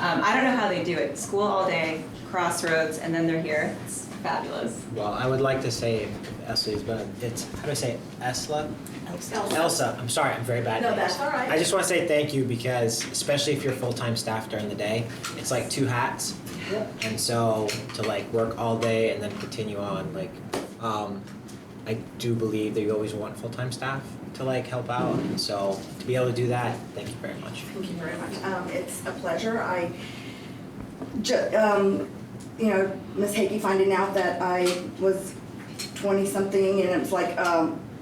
Speaker 9: I don't know how they do it. School all day, Crossroads, and then they're here. It's fabulous.
Speaker 1: Well, I would like to say, Esley's, but it's, how do I say it? Elsa. I'm sorry, I'm very bad.
Speaker 17: No, that's all right.
Speaker 1: I just want to say thank you because, especially if you're full-time staff during the day, it's like 2 hats.
Speaker 17: Yep.
Speaker 1: And so to like work all day and then continue on, like, I do believe that you always want full-time staff to like help out. And so to be able to do that, thank you very much.
Speaker 17: Thank you very much. It's a pleasure. Miss Hagee finding out that I was 20-something, and it was like,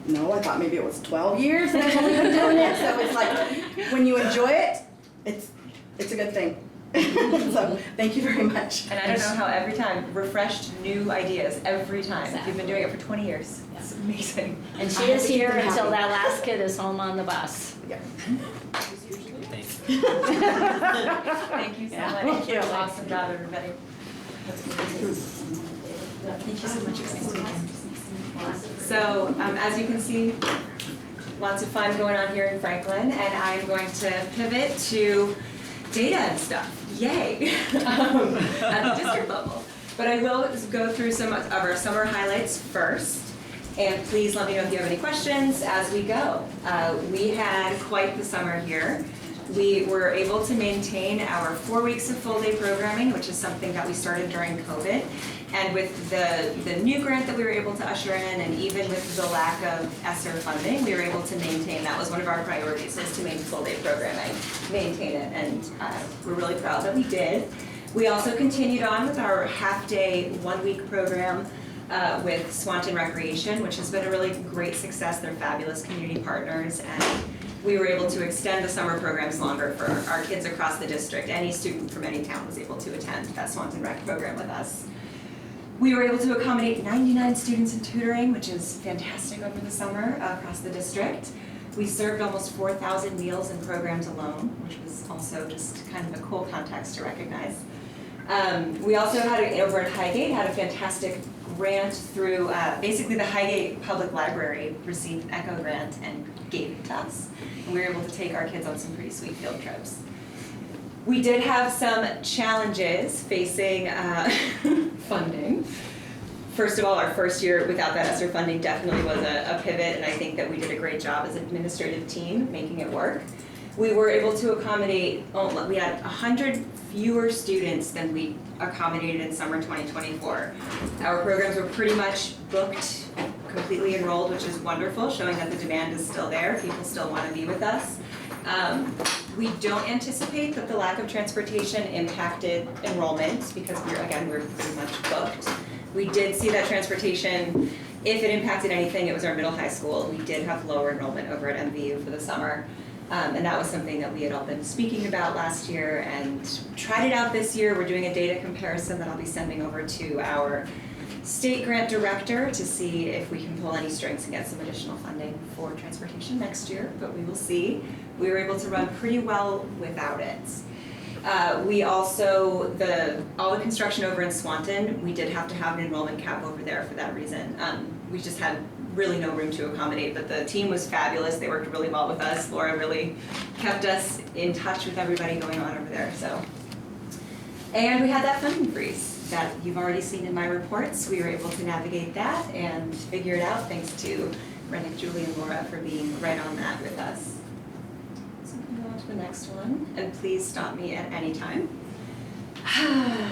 Speaker 17: no, I thought maybe it was 12 years that I've only been doing it. So it's like, when you enjoy it, it's a good thing. So thank you very much.
Speaker 9: And I don't know how every time, refreshed new ideas every time. You've been doing it for 20 years. It's amazing.
Speaker 16: And she is here until that last kid is home on the bus.
Speaker 17: Yeah.
Speaker 1: Thank you.
Speaker 9: Thank you so
Speaker 16: Yeah.
Speaker 9: much.
Speaker 16: Thank you.
Speaker 9: Awesome job, everybody.
Speaker 16: Thank you so much.
Speaker 9: So, as you can see, lots of fun going on here in Franklin, and I'm going to pivot to data and stuff. Yay! At the district level. But I will go through some of our summer highlights first. And please let me know if you have any questions as we go. We had quite the summer here. We were able to maintain our 4 weeks of full day programming, which is something that we started during COVID. And with the new grant that we were able to usher in, and even with the lack of ESSER funding, we were able to maintain, that was one of our priorities, was to maintain full day programming, maintain it, and we're really proud that we did. We also continued on with our half-day, 1 week program with Swanton Recreation, which has been a really great success. They're fabulous community partners, and we were able to extend the summer programs longer for our kids across the district. Any student from any town was able to attend that Swanton Rec program with us. We were able to accommodate 99 students in tutoring, which is fantastic over the summer across the district. We served almost 4,000 meals and programs alone, which was also just kind of a cool context to recognize. We also had, over at Highgate, had a fantastic grant through, basically the Highgate Public Library received an ECHO grant and gave it to us. And we were able to take our kids on some pretty sweet field trips. We did have some challenges facing funding. First of all, our first year without that ESSER funding definitely was a pivot, and I think that we did a great job as an administrative team making it work. We were able to accommodate, we had 100 fewer students than we accommodated in summer 2024. Our programs were pretty much booked, completely enrolled, which is wonderful, showing that the demand is still there. People still want to be with us. We don't anticipate that the lack of transportation impacted enrollment because we're pretty much booked. We did see that transportation, if it impacted anything, it was our middle high school. We did have lower enrollment over at MVU for the summer. And that was something that we had all been speaking about last year and tried it out this year. We're doing a data comparison that I'll be sending over to our state grant director to see if we can pull any strings and get some additional funding for transportation next year, but we will see. We were able to run pretty well without it. We also, all the construction over in Swanton, we did have to have an enrollment cap over there for that reason. We just had really no room to accommodate, but the team was fabulous. They worked really well with us. Laura really kept us in touch with everybody going on over there. And we had that funding freeze that you've already seen in my reports. We were able to navigate that and figure it out thanks to Rennick, Julie, and Laura for being right on that with us. So we can go on to the next one, and please stop me at any time.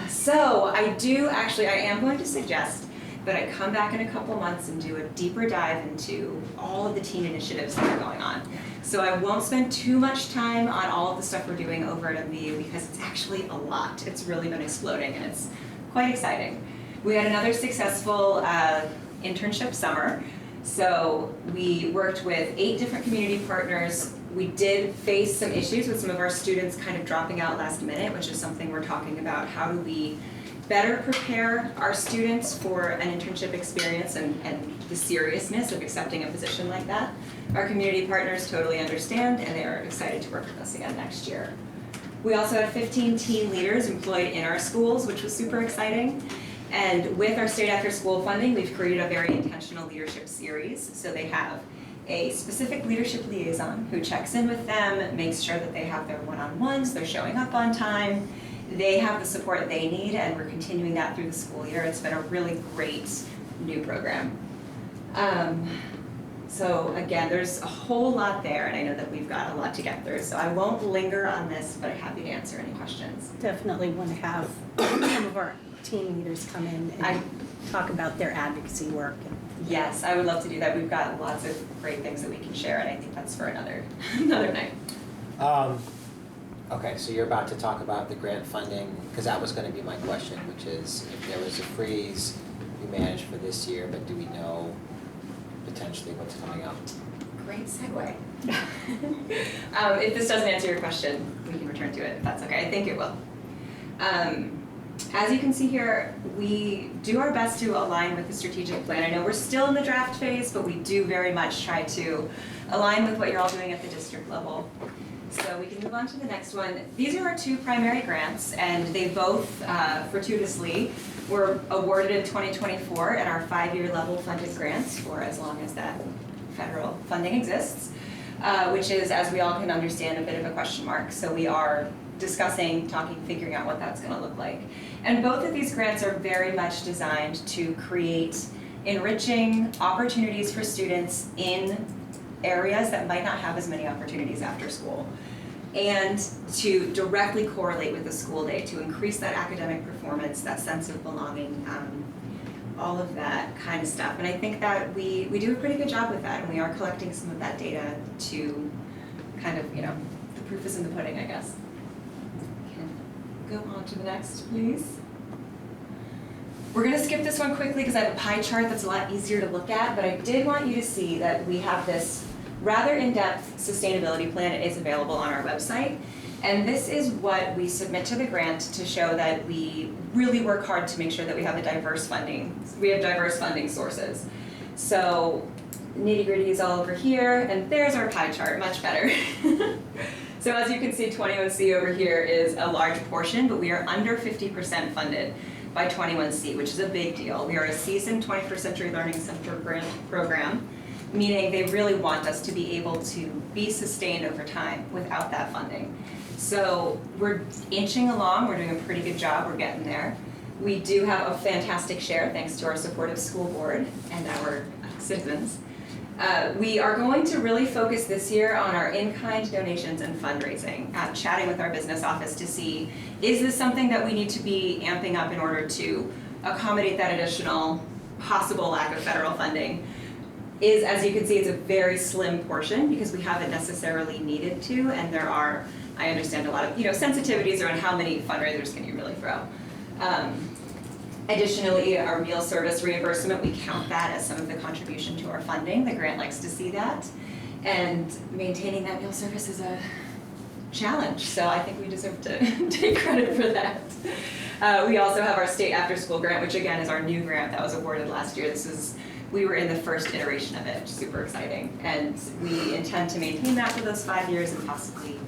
Speaker 9: So I am going to suggest that I come back in a couple months and do a deeper dive into all of the teen initiatives that are going on. So I won't spend too much time on all of the stuff we're doing over at MVU because it's actually a lot. It's really been exploding and it's quite exciting. We had another successful internship summer. So we worked with 8 different community partners. We did face some issues with some of our students kind of dropping out last minute, which is something we're talking about. How do we better prepare our students for an internship experience and the seriousness of accepting a position like that? Our community partners totally understand and they are excited to work with us again next year. We also had 15 teen leaders employed in our schools, which was super exciting. And with our state after school funding, we've created a very intentional leadership series. So they have a specific leadership liaison who checks in with them, makes sure that they have their one-on-ones, they're showing up on time, they have the support they need, and we're continuing that through the school year. It's been a really great new program. So again, there's a whole lot there, and I know that we've got a lot to get through, so I won't linger on this, but I'm happy to answer any questions.
Speaker 6: Definitely want to have some of our team leaders come in and talk about their advocacy work.
Speaker 9: Yes, I would love to do that. We've got lots of great things that we can share, and I think that's for another night.
Speaker 1: Okay, so you're about to talk about the grant funding, because that was going to be my question, which is if there was a freeze we managed for this year, but do we know potentially what's coming up.
Speaker 9: Great segue. If this doesn't answer your question, we can return to it if that's okay. I think it will. As you can see here, we do our best to align with the strategic plan. I know we're still in the draft phase, but we do very much try to align with what you're all doing at the district level. So we can move on to the next one. These are our two primary grants, and they both, fortuitously, were awarded in 2024 at our 5-year level funded grants for as long as that federal funding exists, which is, as we all can understand, a bit of a question mark. So we are discussing, talking, figuring out what that's going to look like. And both of these grants are very much designed to create enriching opportunities for students in areas that might not have as many opportunities after school, and to directly correlate with the school day to increase that academic performance, that sense of belonging, all of that kind of stuff. And I think that we do a pretty good job with that, and we are collecting some of that data to kind of, the proof is in the pudding, I guess. Go on to the next, please. We're going to skip this one quickly because I have a pie chart that's a lot easier to look at, but I did want you to see that we have this rather in-depth sustainability plan. It is available on our website. And this is what we submit to the grant to show that we really work hard to make sure that we have diverse funding sources. So nitty-gritty is all over here, and there's our pie chart, much better. So as you can see, 21C over here is a large portion, but we are under 50% funded by 21C, which is a big deal. We are a seasoned 21st Century Learning Center grant program, meaning they really want us to be able to be sustained over time without that funding. So we're inching along, we're doing a pretty good job, we're getting there. We do have a fantastic share thanks to our supportive school board and our citizens. We are going to really focus this year on our in-kind donations and fundraising, chatting with our business office to see, is this something that we need to be amping up in order to accommodate that additional possible lack of federal funding? As you can see, it's a very slim portion because we haven't necessarily needed to, and there are, I understand, a lot of sensitivities around how many fundraisers can you really throw. Additionally, our meal service reimbursement, we count that as some of the contribution to our funding. The grant likes to see that. And maintaining that meal service is a challenge, so I think we deserve to take credit for that. We also have our state after-school grant, which again is our new grant that was awarded last year. We were in the first iteration of it, which is super exciting. And we intend to maintain that for those 5 years and possibly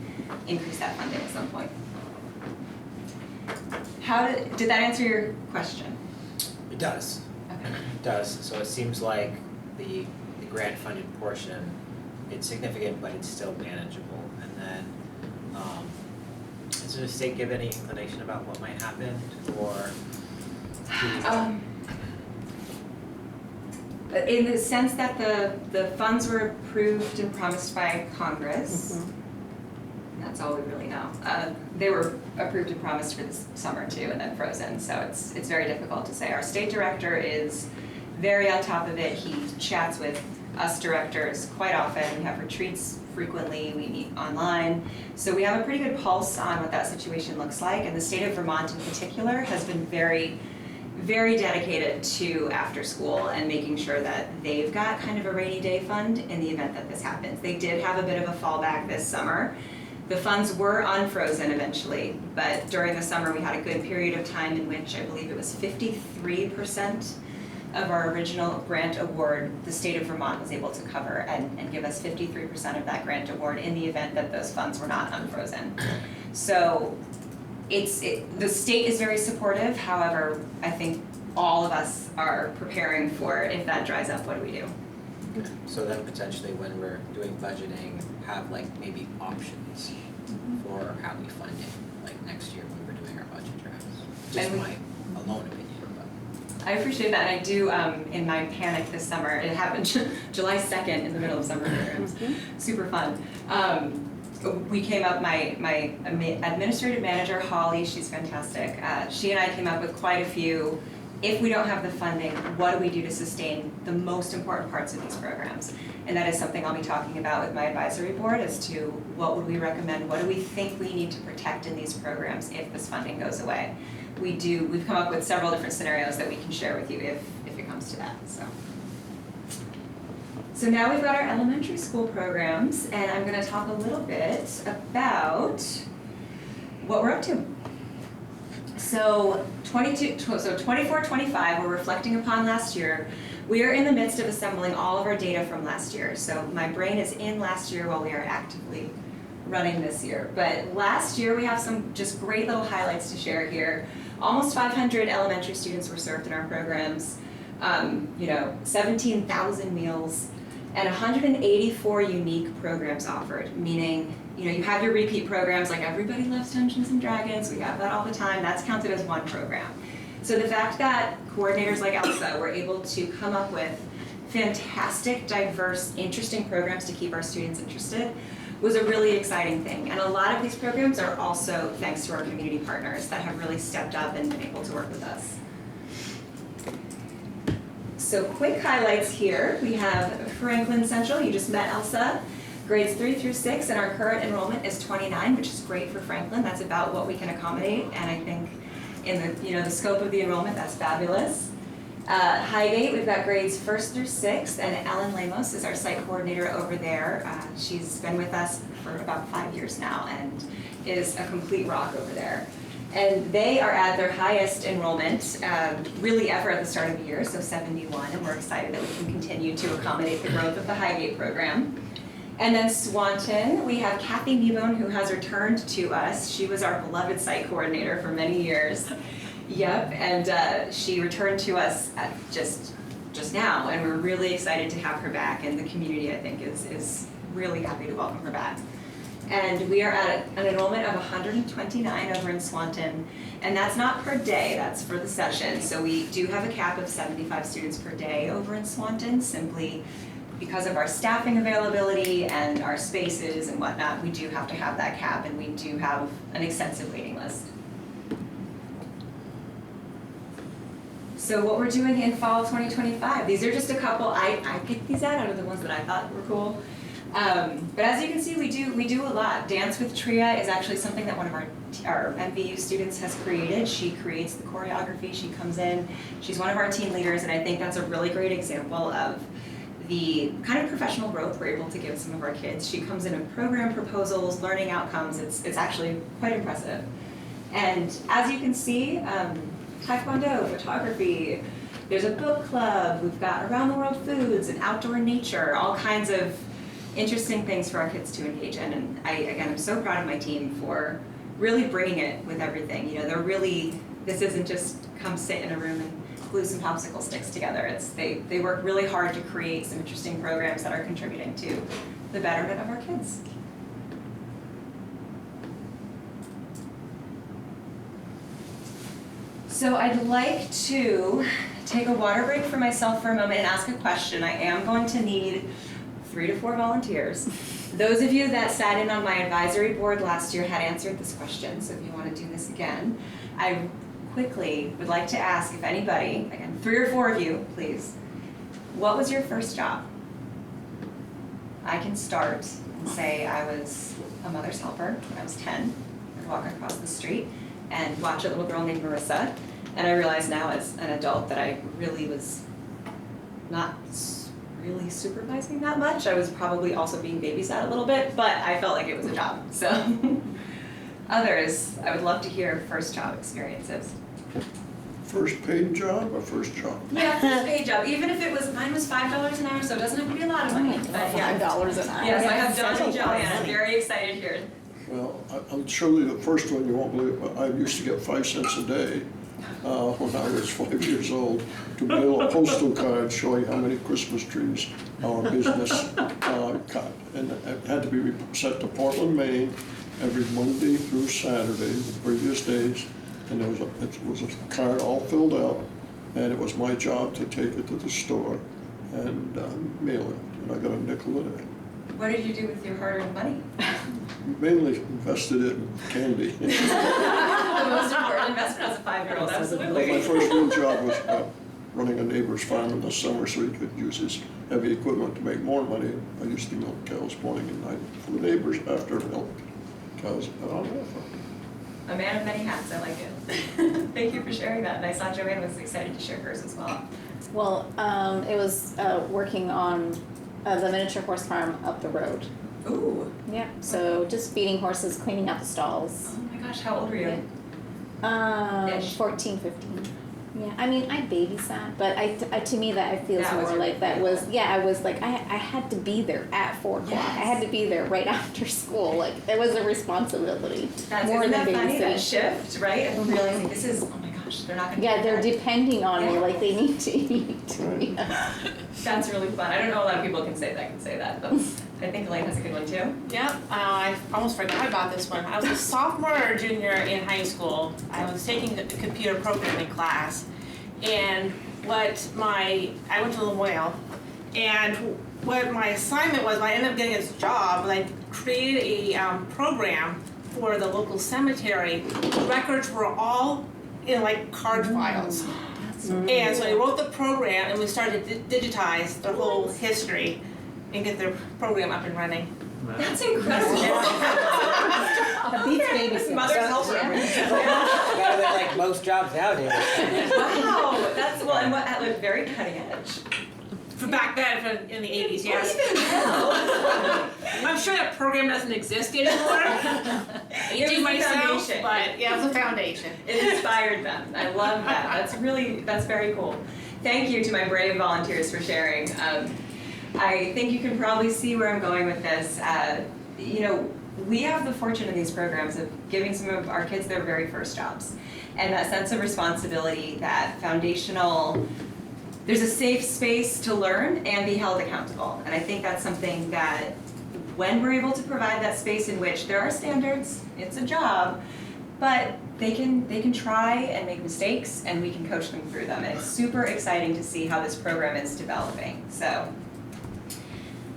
Speaker 9: increase that funding at some point. Did that answer your question?
Speaker 1: It does.
Speaker 9: Okay.
Speaker 1: It does. So it seems like the grant funded portion, it's significant, but it's still manageable. And then, does the state give any inclination about what might happen, or?
Speaker 9: In the sense that the funds were approved and promised by Congress. That's all we really know. They were approved and promised for this summer too, and then frozen. So it's very difficult to say. Our state director is very on top of it. He chats with us directors quite often. We have retreats frequently. We meet online. So we have a pretty good pulse on what that situation looks like. And the state of Vermont in particular has been very, very dedicated to after school and making sure that they've got kind of a rainy day fund in the event that this happens. They did have a bit of a fallback this summer. The funds were unfrozen eventually, but during the summer we had a good period of time in which I believe it was 53% of our original grant award the state of Vermont was able to cover and give us 53% of that grant award in the event that those funds were not unfrozen. So the state is very supportive. However, I think all of us are preparing for if that dries up, what do we do?
Speaker 1: So then potentially when we're doing budgeting, have like maybe options for how we fund it, like next year when we're doing our budget drafts. Just my alone opinion.
Speaker 9: I appreciate that, and I do, in my panic this summer, it happened July 2nd in the middle of summer programs, super fun. We came up, my administrative manager, Holly, she's fantastic, she and I came up with quite a few, if we don't have the funding, what do we do to sustain the most important parts of these programs? And that is something I'll be talking about with my advisory board as to what would we recommend, what do we think we need to protect in these programs if this funding goes away. We've come up with several different scenarios that we can share with you if it comes to that, so. So now we've got our elementary school programs, and I'm going to talk a little bit about what we're up to. So 24-25, we're reflecting upon last year. We are in the midst of assembling all of our data from last year. So my brain is in last year while we are actively running this year. But last year we have some just great little highlights to share here. Almost 500 elementary students were served in our programs. 17,000 meals, and 184 unique programs offered, meaning, you have your repeat programs like Everybody Loves Dungeons and Dragons, we have that all the time, that's counted as one program. So the fact that coordinators like Elsa were able to come up with fantastic, diverse, interesting programs to keep our students interested was a really exciting thing. And a lot of these programs are also thanks to our community partners that have really stepped up and been able to work with us. So quick highlights here. We have Franklin Central, you just met Elsa, grades 3 through 6, and our current enrollment is 29, which is great for Franklin. That's about what we can accommodate, and I think in the scope of the enrollment, that's fabulous. Highgate, we've got grades 1st through 6th, and Ellen Lemos is our site coordinator over there. She's been with us for about 5 years now and is a complete rock over there. And they are at their highest enrollment really ever at the start of the year, so 71, and we're excited that we can continue to accommodate the growth of the Highgate program. And then Swanton, we have Kathy Kneebone, who has returned to us. She was our beloved site coordinator for many years. Yep, and she returned to us just now, and we're really excited to have her back, and the community, I think, is really happy to welcome her back. And we are at an enrollment of 129 over in Swanton, and that's not per day, that's for the session. So we do have a cap of 75 students per day over in Swanton, simply because of our staffing availability and our spaces and whatnot. We do have to have that cap, and we do have an extensive waiting list. So what we're doing in fall 2025, these are just a couple, I picked these out of the ones that I thought were cool. But as you can see, we do a lot. Dance with Tria is actually something that one of our MVU students has created. She creates the choreography, she comes in, she's one of our team leaders, and I think that's a really great example of the kind of professional growth we're able to give some of our kids. She comes in with program proposals, learning outcomes, it's actually quite impressive. And as you can see, Taekwondo, photography, there's a book club, we've got around the world foods and outdoor nature, all kinds of interesting things for our kids to engage in. And I'm so proud of my team for really bringing it with everything. This isn't just come sit in a room and glue some popsicle sticks together. They work really hard to create some interesting programs that are contributing to the betterment of our kids. So I'd like to take a water break for myself for a moment and ask a question. I am going to need 3 to 4 volunteers. Those of you that sat in on my advisory board last year had answered this question, so if you want to do this again, I quickly would like to ask if anybody, again, 3 or 4 of you, please, what was your first job? I can start and say I was a mother's helper when I was 10. I'd walk across the street and watch a little girl named Marissa, and I realize now as an adult that I really was not really supervising that much. I was probably also being babysat a little bit, but I felt like it was a job. So others, I would love to hear first job experiences.
Speaker 4: First paid job or first job?
Speaker 9: Yeah, first paid job. Even if mine was $5 an hour, so it doesn't have to be a lot of money. But yeah,
Speaker 3: $5 an hour.
Speaker 9: Yes, I have John and Joanne. I'm very excited here.
Speaker 4: Well, I'll show you the first one, you won't believe it, but I used to get 5 cents a day when I was 5 years old to mail a postal card showing how many Christmas trees our business cut. And it had to be sent to Portland, Maine every Monday through Saturday, the previous days. And it was a card all filled out, and it was my job to take it to the store and mail it. And I got a nickel a day.
Speaker 9: What did you do with your hard-earned money?
Speaker 4: Mainly invested it in candy.
Speaker 9: The most important investment as a 5-year-old, absolutely.
Speaker 4: My first real job was running a neighbor's farm in the summer so he could use his heavy equipment to make more money. I used to milk cows morning and night for the neighbors after milk cows.
Speaker 9: A man of many hats, I like it. Thank you for sharing that. And I saw Joanne was excited to share hers as well.
Speaker 3: Well, it was working on
Speaker 5: The miniature horse farm up the road.
Speaker 9: Ooh.
Speaker 5: Yeah. So just feeding horses, cleaning out the stalls.
Speaker 9: Oh my gosh, how old were you?
Speaker 5: 14, 15. Yeah, I mean, I babysat, but to me that feels
Speaker 9: That was
Speaker 5: more
Speaker 9: your
Speaker 5: like that
Speaker 9: role.
Speaker 5: was, I was like, I had to be there at 4 o'clock. I had to be there right after school. Like, it was a responsibility.
Speaker 9: More
Speaker 5: than
Speaker 9: than funny,
Speaker 5: babysitting.
Speaker 9: that shift, right? And realizing this is, oh my gosh, they're not gonna
Speaker 5: Yeah,
Speaker 9: do
Speaker 5: they're
Speaker 9: that.
Speaker 5: depending on me
Speaker 9: Yeah.
Speaker 5: like they need to eat. Yeah.
Speaker 9: That's really fun. I don't know a lot of people can say that. That's, I think Elaine has a good one too.
Speaker 7: Yep, I almost forgot about this one. I was a sophomore or junior in high school. I was taking a computer programming class, and I went to Lamoille, and what my assignment was, I ended up getting this job, I created a program for the local cemetery. The records were all in like card files. And so I wrote the program, and we started to digitize their whole history and get their program up and running.
Speaker 9: That's incredible.
Speaker 6: That beats babysitting.
Speaker 9: Mother's helper.
Speaker 1: Better than like most jobs nowadays.
Speaker 9: Wow, that's well, and what looked very cutting edge.
Speaker 7: For back then, in the 80s, yes. I'm sure that program doesn't exist anymore.
Speaker 9: It was the foundation.
Speaker 7: But yeah, it was a foundation.
Speaker 9: It inspired them. I love that. That's very cool. Thank you to my brave volunteers for sharing. I think you can probably see where I'm going with this. We have the fortune in these programs of giving some of our kids their very first jobs. And that sense of responsibility, that foundational, there's a safe space to learn and be held accountable. And I think that's something that when we're able to provide that space in which there are standards, it's a job, but they can try and make mistakes and we can coach them through them. And it's super exciting to see how this program is developing. So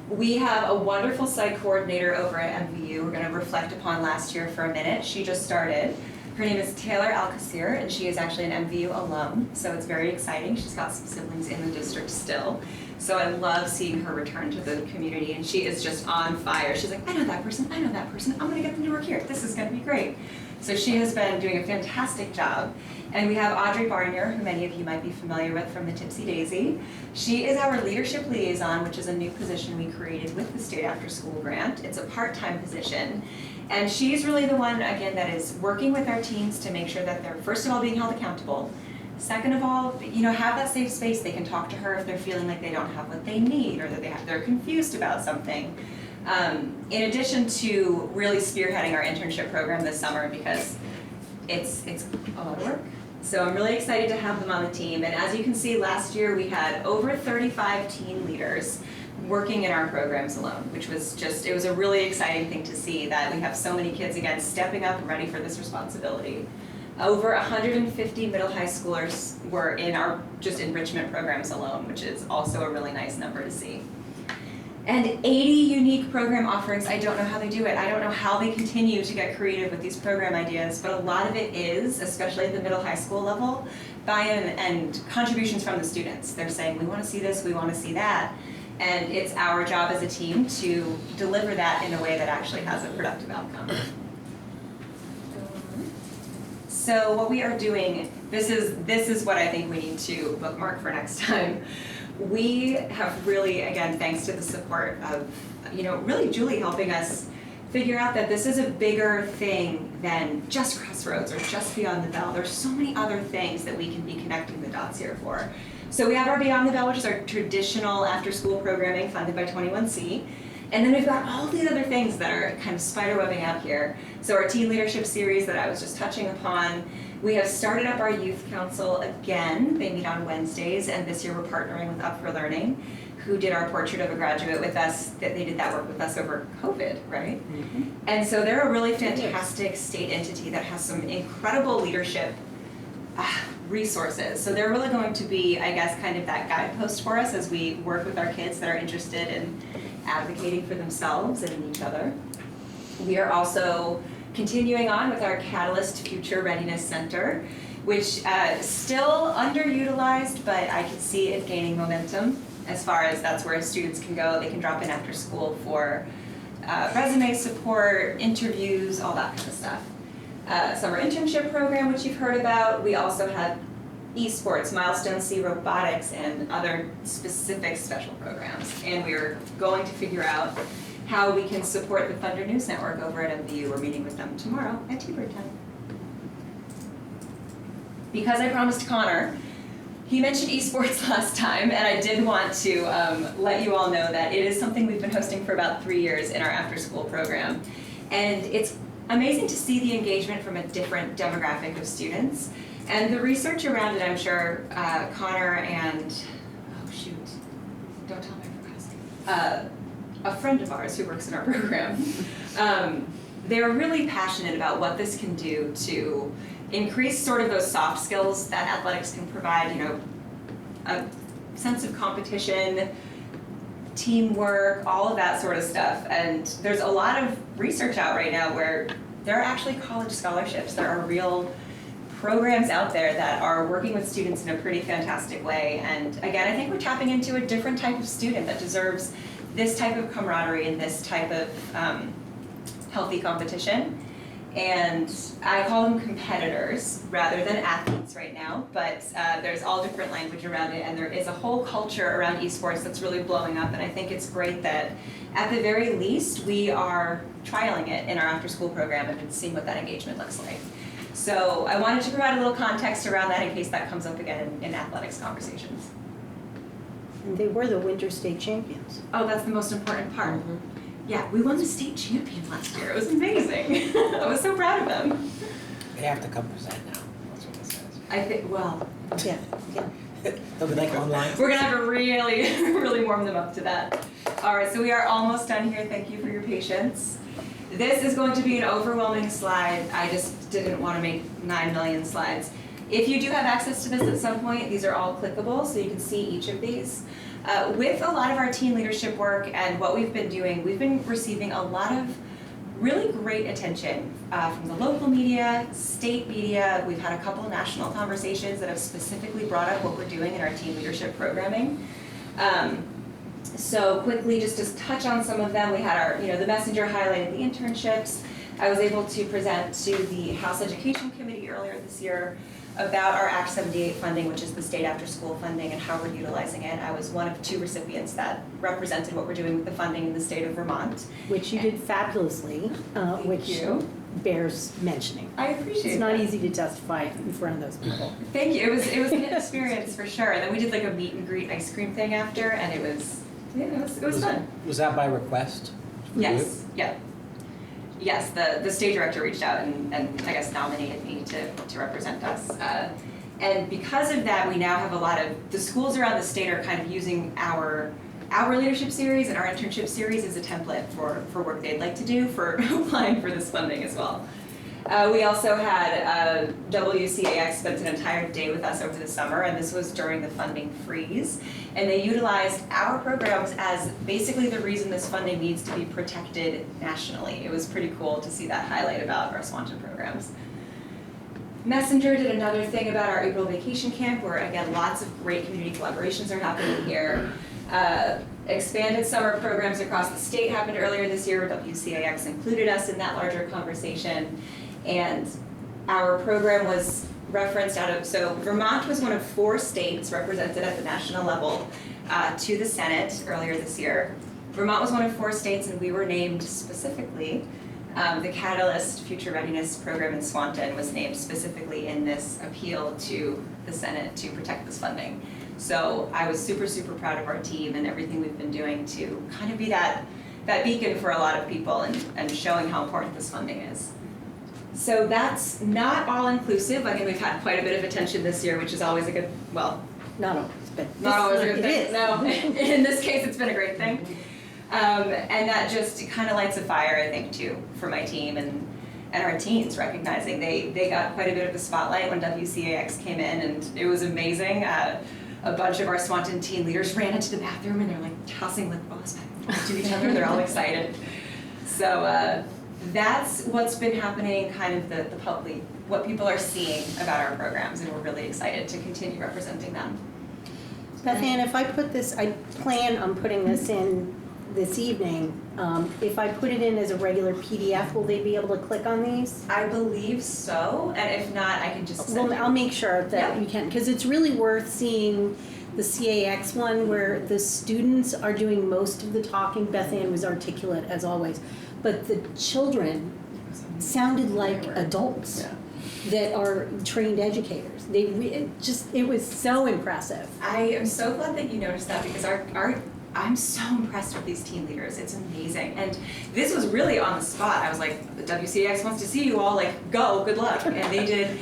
Speaker 9: we have a wonderful site coordinator over at MVU. We're going to reflect upon last year for a minute. She just started. Her name is Taylor Alcacer, and she is actually an MVU alum, so it's very exciting. She's got some siblings in the district still. So I love seeing her return to the community, and she is just on fire. She's like, I know that person, I'm going to get them to work here. This is going to be great. So she has been doing a fantastic job. And we have Audrey Barnier, who many of you might be familiar with from the Tipsy Daisy. She is our leadership liaison, which is a new position we created with the State After School Grant. It's a part-time position. And she's really the one, again, that is working with our teams to make sure that they're, first of all, being held accountable. Second of all, have that safe space. They can talk to her if they're feeling like they don't have what they need or that they're confused about something. In addition to really spearheading our internship program this summer, because it's a lot of work. So I'm really excited to have them on the team. And as you can see, last year we had over 35 teen leaders working in our programs alone, which was it was a really exciting thing to see that we have so many kids, again, stepping up and ready for this responsibility. Over 150 middle high schoolers were in our just enrichment programs alone, which is also a really nice number to see. And 80 unique program offerings. I don't know how they do it. I don't know how they continue to get creative with these program ideas, but a lot of it is, especially at the middle high school level, buy-in and contributions from the students. They're saying, we want to see this, we want to see that. And it's our job as a team to deliver that in a way that actually has a productive outcome. So what we are doing, this is what I think we need to bookmark for next time. We have really, again, thanks to the support of, really Julie helping us figure out that this is a bigger thing than just Crossroads or just Beyond the Bell. There's so many other things that we can be connecting the dots here for. So we have our Beyond the Bell, which is our traditional after-school programming funded by 21C. And then we've got all these other things that are kind of spiderwebbing out here. So our teen leadership series that I was just touching upon. We have started up our youth council again. They meet on Wednesdays, and this year we're partnering with Up for Learning, who did our portrait of a graduate with us. They did that work with us over COVID, right? Mm-hmm. And so they're a really fantastic state entity that has some incredible leadership resources. So they're really going to be, I guess, kind of that guidepost for us as we work with our kids that are interested in advocating for themselves and each other. We are also continuing on with our Catalyst Future Readiness Center, which still underutilized, but I can see it gaining momentum as far as that's where students can go. They can drop in after school for resume support, interviews, all that kind of stuff. Summer internship program, which you've heard about. We also had esports, Milestone C robotics, and other specific special programs. And we're going to figure out how we can support the Thunder News Network over at MVU. We're meeting with them tomorrow at T-Bird time. Because I promised Connor, he mentioned esports last time, and I did want to let you all know that it is something we've been hosting for about 3 years in our after-school program. And it's amazing to see the engagement from a different demographic of students. And the research around it, I'm sure Connor and, oh shoot, don't tell me I forgot his name, a friend of ours who works in our program, they were really passionate about what this can do to increase sort of those soft skills that athletics can provide, you know, a sense of competition, teamwork, all of that sort of stuff. And there's a lot of research out right now where there are actually college scholarships. There are real programs out there that are working with students in a pretty fantastic way. And again, I think we're tapping into a different type of student that deserves this type of camaraderie and this type of healthy competition. And I call them competitors rather than athletes right now, but there's all different language around it, and there is a whole culture around esports that's really blowing up, and I think it's great that at the very least we are trialing it in our after-school program and seeing what that engagement looks like. So I wanted to provide a little context around that in case that comes up again in athletics conversations.
Speaker 6: And they were the winter state champions.
Speaker 9: Oh, that's the most important part. Mm-hmm. Yeah, we won the state champions last year. It was amazing. I was so proud of them.
Speaker 1: They have to come present now. That's what it says.
Speaker 9: I think, well,
Speaker 6: yeah.
Speaker 1: They'll be like online.
Speaker 9: We're gonna have to really warm them up to that. All right, so we are almost done here. Thank you for your patience. This is going to be an overwhelming slide. I just didn't want to make 9 million slides. If you do have access to this at some point, these are all clickable, so you can see each of these. With a lot of our teen leadership work and what we've been doing, we've been receiving a lot of really great attention from the local media, state media. We've had a couple of national conversations that have specifically brought up what we're doing in our teen leadership programming. So quickly, just to touch on some of them, we had our, the messenger highlighted the internships. I was able to present to the House Education Committee earlier this year about our Act 78 funding, which is the state after school funding, and how we're utilizing it. I was one of 2 recipients that represented what we're doing with the funding in the state of Vermont.
Speaker 6: Which you did fabulously, which bears mentioning.
Speaker 9: I appreciate
Speaker 6: It's not
Speaker 9: that.
Speaker 6: easy to testify in front of those people.
Speaker 9: Thank you. It was an experience for sure. And then we did like a meet and greet ice cream thing after, and it was fun.
Speaker 1: Was that by request?
Speaker 9: Yes. Yeah. Yes, the state director reached out and I guess nominated me to represent us. And because of that, we now have a lot of, the schools around the state are kind of using our leadership series and our internship series as a template for work they'd like to do for applying for this funding as well. We also had WCAX spent an entire day with us over the summer, and this was during the funding freeze. And they utilized our programs as basically the reason this funding needs to be protected nationally. It was pretty cool to see that highlight about our Swanton programs. Messenger did another thing about our April vacation camp, where again, lots of great community collaborations are happening here. Expanded summer programs across the state happened earlier this year. WCAX included us in that larger conversation. And our program was referenced so Vermont was one of 4 states represented at the national level to the Senate earlier this year. Vermont was one of 4 states, and we were named specifically, the Catalyst Future Readiness Program in Swanton was named specifically in this appeal to the Senate to protect this funding. So I was super, super proud of our team and everything we've been doing to kind of be that beacon for a lot of people and showing how important this funding is. So that's not all inclusive. I think we've had quite a bit of attention this year, which is always a good, well,
Speaker 6: not always, but
Speaker 9: not always a good thing.
Speaker 6: Is.
Speaker 9: No, in this case, it's been a great thing. And that just kind of lights a fire, I think, too, for my team and our teens, recognizing they got quite a bit of the spotlight when WCAX came in, and it was amazing. A bunch of our Swanton teen leaders ran into the bathroom and they're like tossing lip balls back and forth to each other. They're all excited. So that's what's been happening, kind of the public, what people are seeing about our programs, and we're really excited to continue representing them.
Speaker 6: Beth Ann, if I put this, I plan on putting this in this evening. If I put it in as a regular PDF, will they be able to click on these?
Speaker 9: I believe so, and if not, I can just send
Speaker 6: Well,
Speaker 9: you.
Speaker 6: I'll make sure that
Speaker 9: Yeah.
Speaker 6: you can, because it's really worth seeing the CAX one where the students are doing most of the talking. Beth Ann was articulate as always, but the children sounded like adults that are trained educators. It was so impressive.
Speaker 9: I am so glad that you noticed that because I'm so impressed with these team leaders. It's amazing. And this was really on the spot. I was like, the WCAX wants to see you all, like, go, good luck. And they did.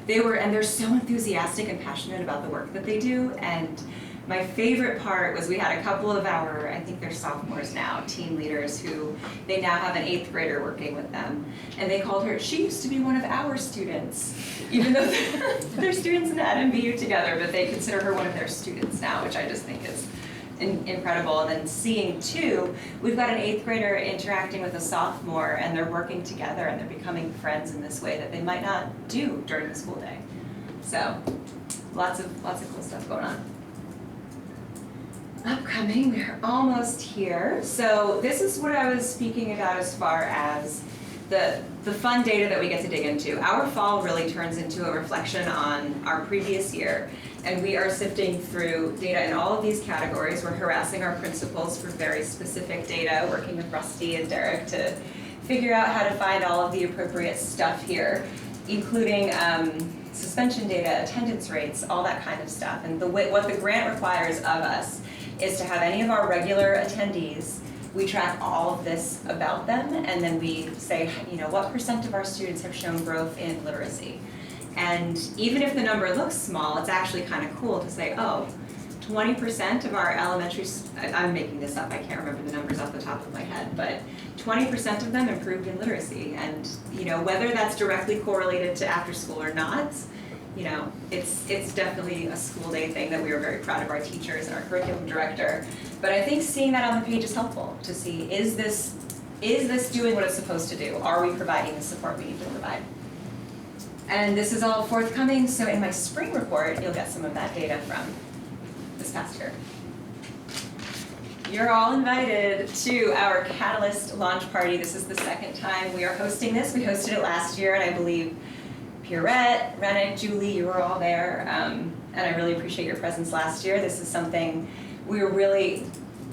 Speaker 9: And they're so enthusiastic and passionate about the work that they do. And my favorite part was we had a couple of our, I think they're sophomores now, team leaders who, they now have an 8th grader working with them. And they called her, she used to be one of our students, even though they're students at MVU together, but they consider her one of their students now, which I just think is incredible. And then seeing too, we've got an 8th grader interacting with a sophomore and they're working together and they're becoming friends in this way that they might not do during the school day. So lots of cool stuff going on. Upcoming, we're almost here. So this is what I was speaking about as far as the fun data that we get to dig into. Our fall really turns into a reflection on our previous year, and we are sifting through data in all of these categories. We're harassing our principals for very specific data, working with Rusty and Derek to figure out how to find all of the appropriate stuff here, including suspension data, attendance rates, all that kind of stuff. And what the grant requires of us is to have any of our regular attendees, we track all of this about them, and then we say, you know, what % of our students have shown growth in literacy? And even if the number looks small, it's actually kind of cool to say, oh, 20% of our elementary, I'm making this up, I can't remember the numbers off the top of my head, but 20% of them improved in literacy. And, you know, whether that's directly correlated to after school or not, you know, it's definitely a school day thing that we are very proud of our teachers and our curriculum director. But I think seeing that on the page is helpful to see, is this doing what it's supposed to do? Are we providing the support we need to provide? And this is all forthcoming, so in my spring report, you'll get some of that data from this past year. You're all invited to our Catalyst launch party. This is the second time we are hosting this. We hosted it last year, and I believe Pierrette, Rennick, Julie, you were all there, and I really appreciate your presence last year. This is something we were really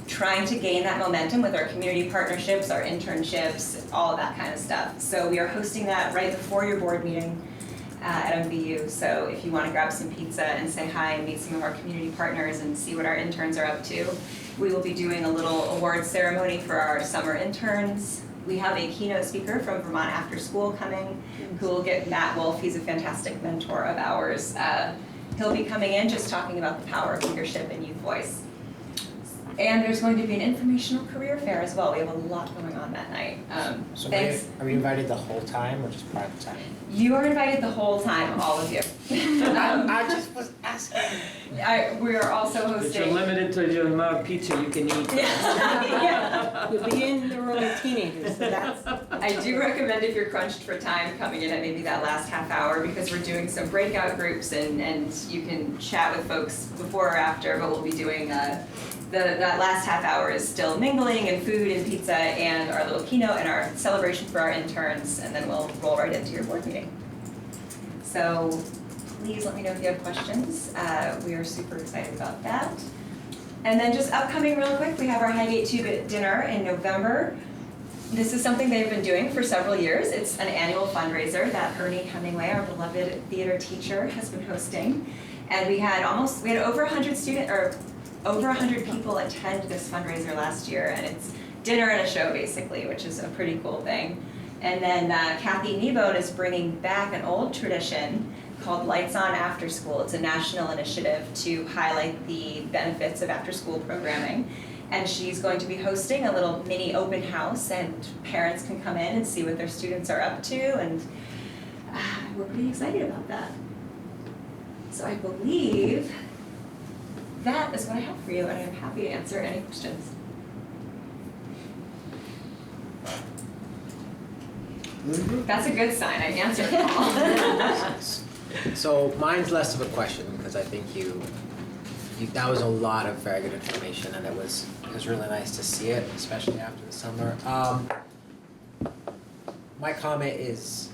Speaker 9: trying to gain that momentum with our community partnerships, our internships, all of that kind of stuff. So we are hosting that right before your board meeting at MVU. So if you want to grab some pizza and say hi and meet some of our community partners and see what our interns are up to, we will be doing a little award ceremony for our summer interns. We have a keynote speaker from Vermont After School coming, who will get Matt Wolf. He's a fantastic mentor of ours. He'll be coming in just talking about the power of leadership and youth voice. And there's going to be an informational career fair as well. We have a lot going on that night.
Speaker 1: So
Speaker 9: Thanks.
Speaker 1: are we invited the whole time or just part of the time?
Speaker 9: You are invited the whole time, all of you.
Speaker 1: I just was asking.
Speaker 9: We are also
Speaker 11: But
Speaker 9: hosting.
Speaker 11: you're limited to the amount of pizza you can eat.
Speaker 9: Yeah.
Speaker 6: You'll be in the room of teenagers, so that's.
Speaker 9: I do recommend if you're crunched for time coming in at maybe that last half hour, because we're doing some breakout groups and you can chat with folks before or after, but we'll be doing that last half hour is still mingling and food and pizza and our little keynote and our celebration for our interns, and then we'll roll right into your board meeting. So please let me know if you have questions. We are super excited about that. And then just upcoming real quick, we have our Highgate 2 dinner in November. This is something they've been doing for several years. It's an annual fundraiser that Ernie Hemingway, our beloved theater teacher, has been hosting. And we had over 100 people attend this fundraiser last year, and it's dinner and a show basically, which is a pretty cool thing. And then Kathy Kneebone is bringing back an old tradition called Lights On After School. It's a national initiative to highlight the benefits of after-school programming. And she's going to be hosting a little mini open house, and parents can come in and see what their students are up to, and we're pretty excited about that. So I believe that is what I have for you, and I'm happy to answer any questions. That's a good sign. I answered them all.
Speaker 1: So mine's less of a question because I think you that was a lot of very good information, and it was really nice to see it, especially after the summer. My comment is,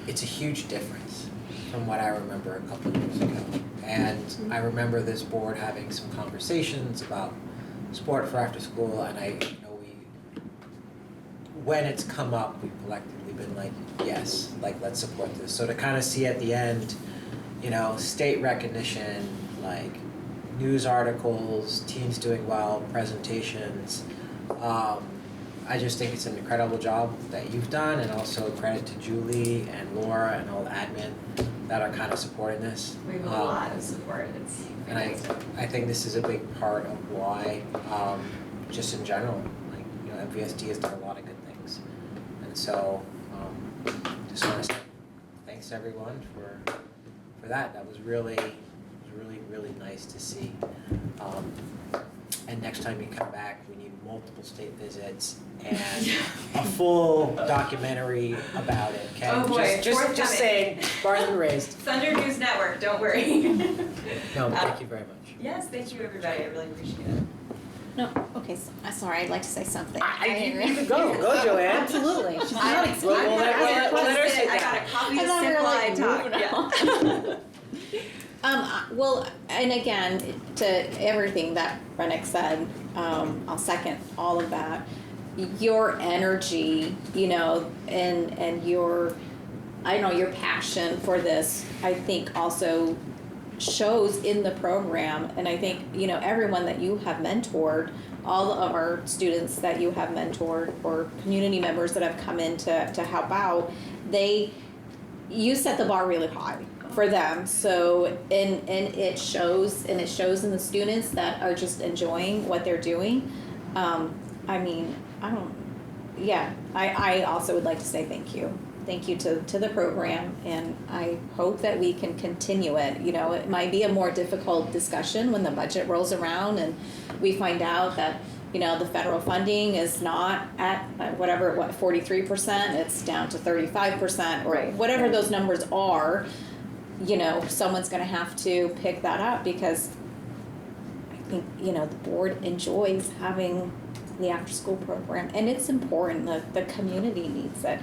Speaker 1: it's a huge difference from what I remember a couple of years ago. And I remember this board having some conversations about sport for after school, and when it's come up, we've collectively been like, yes, like let's support this. So to kind of see at the end, state recognition, like news articles, teens doing well, presentations. I just think it's an incredible job that you've done, and also credit to Julie and Laura and all the admin that are kind of supporting this.
Speaker 9: We have a lot of support. It's
Speaker 1: and I think this is a big part of why, just in general, like MVSD has done a lot of good things, and so just want to say thanks everyone for that. That was really nice to see. And next time you come back, we need multiple state visits and a full documentary about it, okay?
Speaker 9: Oh boy,
Speaker 1: just saying, born and raised.
Speaker 9: Thunder News Network, don't worry.
Speaker 1: No, thank you very much.
Speaker 9: Yes, thank you everybody, I really appreciate it.
Speaker 5: No, okay, so, sorry, I'd like to say something.
Speaker 1: You can go, Joanne.
Speaker 6: Absolutely. She's not excused.
Speaker 1: We'll let her sit
Speaker 9: I got a coffee to sip while I talk. Yeah.
Speaker 5: Well, and again, to everything that Rennick said, I'll second all of that. Your energy, and your passion for this, I think also shows in the program. And I think, everyone that you have mentored, all of our students that you have mentored, or community members that have come in to help out, you set the bar really high for them. So, and it shows in the students that are just enjoying what they're doing. I also would like to say thank you. Thank you to the program, and I hope that we can continue it. It might be a more difficult discussion when the budget rolls around and we find out that, the federal funding is not at 43%, it's down to 35%, or whatever those numbers are. Someone's going to have to pick that up, because I think, the board enjoys having the after-school program, and it's important. The community needs it.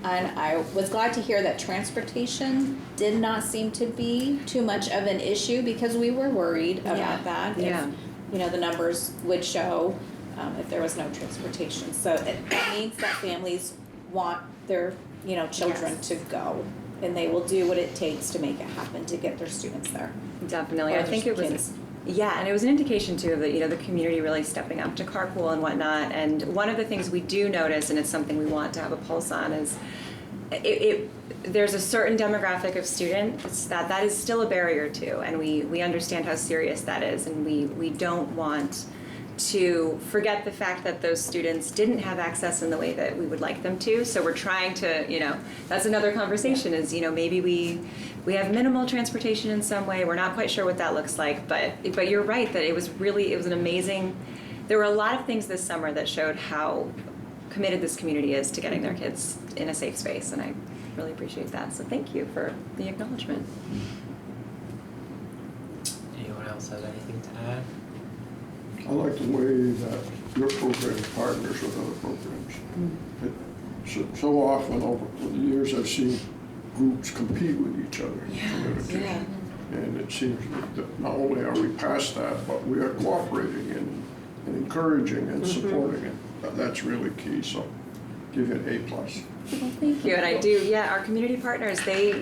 Speaker 5: And I was glad to hear that transportation did not seem to be too much of an issue, because we were worried about that.
Speaker 3: Yeah.
Speaker 5: If, the numbers would show if there was no transportation. So it means that families want their, children to go, and they will do what it takes to make it happen, to get their students there.
Speaker 9: Definitely. I think it was, and it was an indication too of the community really stepping up to carpool and whatnot. And one of the things we do notice, and it's something we want to have a pulse on, is there's a certain demographic of students that is still a barrier to, and we understand how serious that is, and we don't want to forget the fact that those students didn't have access in the way that we would like them to. So we're trying to, that's another conversation, is, maybe we have minimal transportation in some way. We're not quite sure what that looks like, but you're right that it was an amazing, there were a lot of things this summer that showed how committed this community is to getting their kids in a safe space, and I really appreciate that. So thank you for the acknowledgement.
Speaker 1: Anyone else have anything to add?
Speaker 4: I like the way that your program partners with other programs. So often over the years I've seen groups compete with each other in communication. And it seems that not only are we past that, but we are cooperating and encouraging and supporting it. That's really key, so give it an A+.
Speaker 9: Well, thank you, and I do, our community partners, they,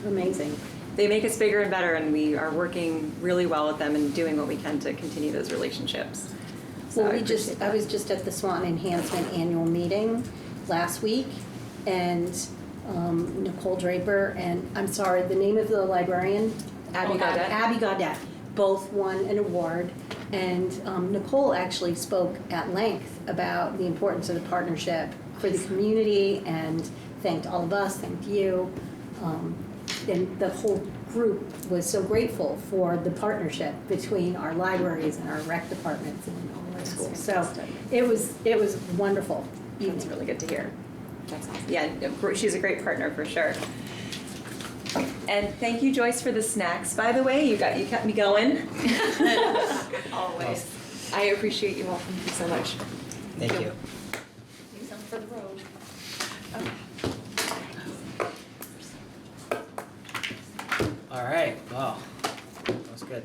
Speaker 6: amazing.
Speaker 9: They make us bigger and better, and we are working really well with them and doing what we can to continue those relationships. So
Speaker 6: Well, I was just at the Swan Enhancement Annual Meeting last week, and Nicole Draper and, I'm sorry, the name of the librarian?
Speaker 9: Abby Gaudette.
Speaker 6: Abby Gaudette, both won an award, and Nicole actually spoke at length about the importance of the partnership for the community, and thanked all of us, thanked you. And the whole group was so grateful for the partnership between our libraries and our rec departments and all our schools. So it was wonderful.
Speaker 9: That's really good to hear. That's awesome. Yeah, she's a great partner for sure. And thank you, Joyce, for the snacks, by the way. You kept me going. Always. I appreciate you all. Thank you so much.
Speaker 1: Thank you.
Speaker 9: Leave some for the road.
Speaker 1: All right, well, that was good.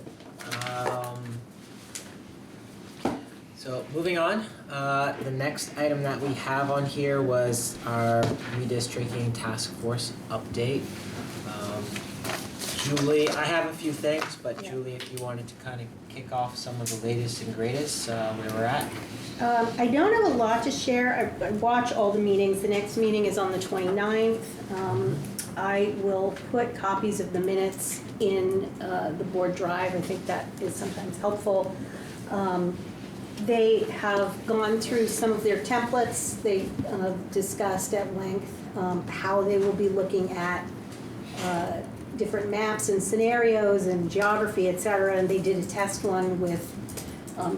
Speaker 1: So moving on, the next item that we have on here was our redistricting task force update. Julie, I have a few things, but Julie, if you wanted to kind of kick off some of the latest and greatest, where we're at.
Speaker 6: I don't have a lot to share. I watch all the meetings. The next meeting is on the 29th. I will put copies of the minutes in the board drive. I think that is sometimes helpful. They have gone through some of their templates. They discussed at length how they will be looking at different maps and scenarios and geography, et cetera. And they did a test one with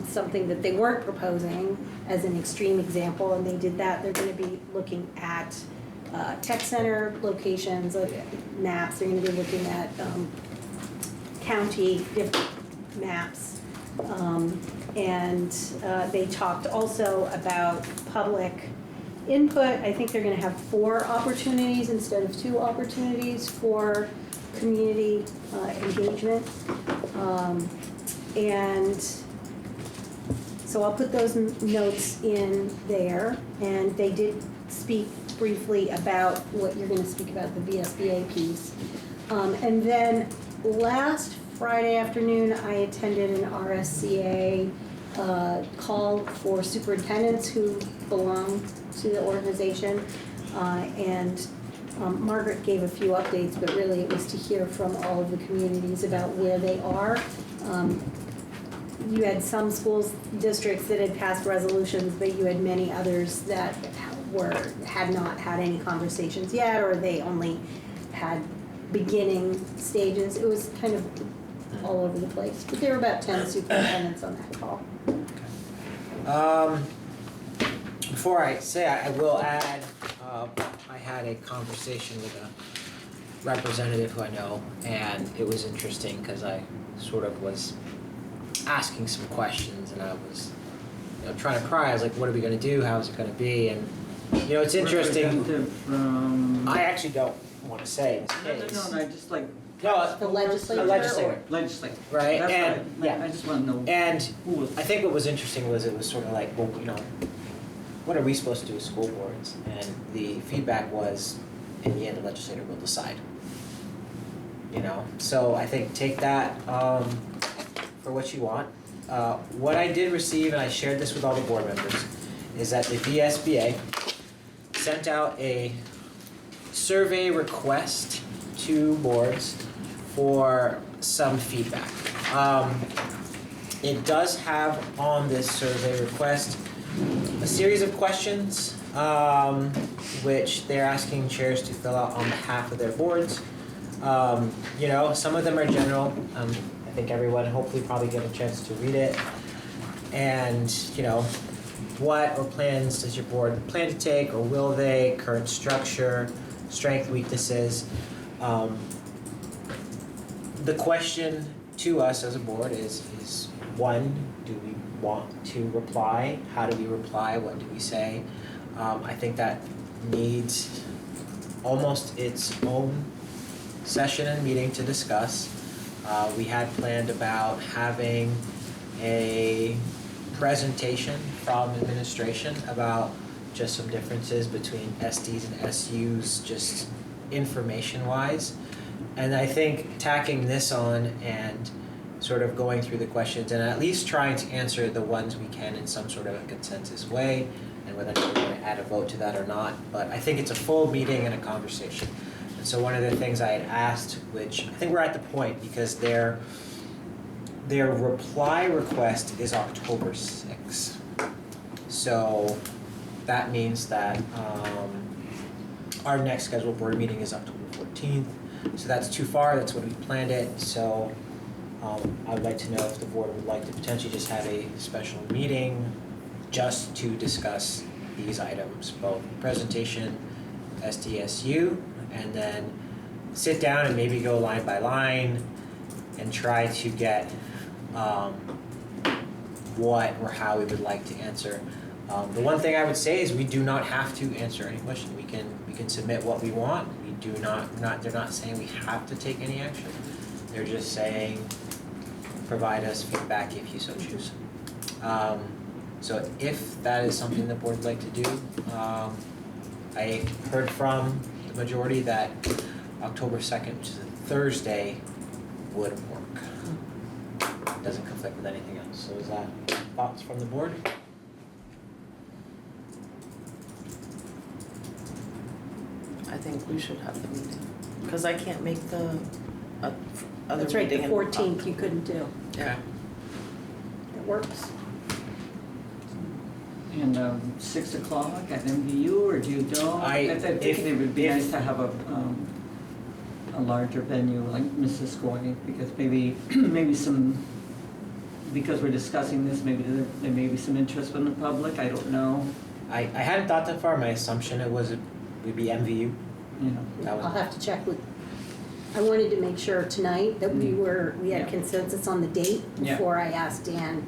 Speaker 6: something that they weren't proposing as an extreme example, and they did that. They're going to be looking at tech center locations, maps. They're going to be looking at county different maps. And they talked also about public input. I think they're going to have 4 opportunities instead of 2 opportunities for community engagement. And so I'll put those notes in there. And they did speak briefly about what you're going to speak about, the VSBA piece. And then last Friday afternoon, I attended an RSCA call for superintendents who belong to the organization. And Margaret gave a few updates, but really it was to hear from all of the communities about where they are. You had some schools, districts that had passed resolutions, but you had many others that had not had any conversations yet, or they only had beginning stages. It was kind of all over the place, but there were about 10 superintendents on that call.
Speaker 1: Before I say, I will add, I had a conversation with a representative who I know, and it was interesting because I sort of was asking some questions, and I was trying to pry. I was like, what are we going to do? How is it going to be? And it's interesting. I actually don't want to say in this case.
Speaker 8: No, just like.
Speaker 1: No,
Speaker 6: the legislature.
Speaker 8: Legislature.
Speaker 1: Right,
Speaker 8: That's
Speaker 1: and
Speaker 8: right. I just want to know.
Speaker 1: And
Speaker 8: who was.
Speaker 1: I think what was interesting was it was sort of like, well, what are we supposed to do as school boards? And the feedback was, in the end, the legislator will decide. So I think take that for what you want. What I did receive, and I shared this with all the board members, is that the VSBA sent out a survey request to boards for some feedback. It does have on this survey request a series of questions which they're asking chairs to fill out on behalf of their boards. Some of them are general. I think everyone hopefully probably get a chance to read it. And, what or plans does your board plan to take, or will they, current structure, strength, weaknesses. The question to us as a board is one, do we want to reply? How do we reply? What do we say? I think that needs almost its own session and meeting to discuss. We had planned about having a presentation from administration about just some differences between SDs and SUs, just information-wise. And I think tacking this on and sort of going through the questions and at least trying to answer the ones we can in some sort of a consensus way, and whether we're going to add a vote to that or not. But I think it's a full meeting and a conversation. And so one of the things I had asked, which I think we're at the point because their reply request is October 6th. So that means that our next scheduled board meeting is October 14th. So that's too far, that's when we planned it. So I would like to know if the board would like to potentially just have a special meeting just to discuss these items, both presentation, SDSU, and then sit down and maybe go line by line and try to get what or how we would like to answer. The one thing I would say is we do not have to answer any question. We can submit what we want. We do not they're not saying we have to take any action. They're just saying provide us feedback if you so choose. So if that is something the board would like to do, I heard from the majority that October 2nd, which is a Thursday, would work. Doesn't conflict with anything else. So is that thoughts from the board?
Speaker 2: I think we should have the meeting, because I can't make the other
Speaker 6: That's right, the
Speaker 2: meeting in
Speaker 6: 14th you couldn't do.
Speaker 2: Yeah.
Speaker 6: It works.
Speaker 8: And 6 o'clock at MVU, or do you don't? I think it would be nice to have a larger venue like Missisquoi, because maybe some, because we're discussing this, maybe there may be some interest from the public, I don't know.
Speaker 1: I hadn't thought that far. My assumption would be MVU.
Speaker 8: Yeah.
Speaker 6: I'll have to check with, I wanted to make sure tonight that we had consensus on the date
Speaker 8: Yeah.
Speaker 6: before I asked Dan,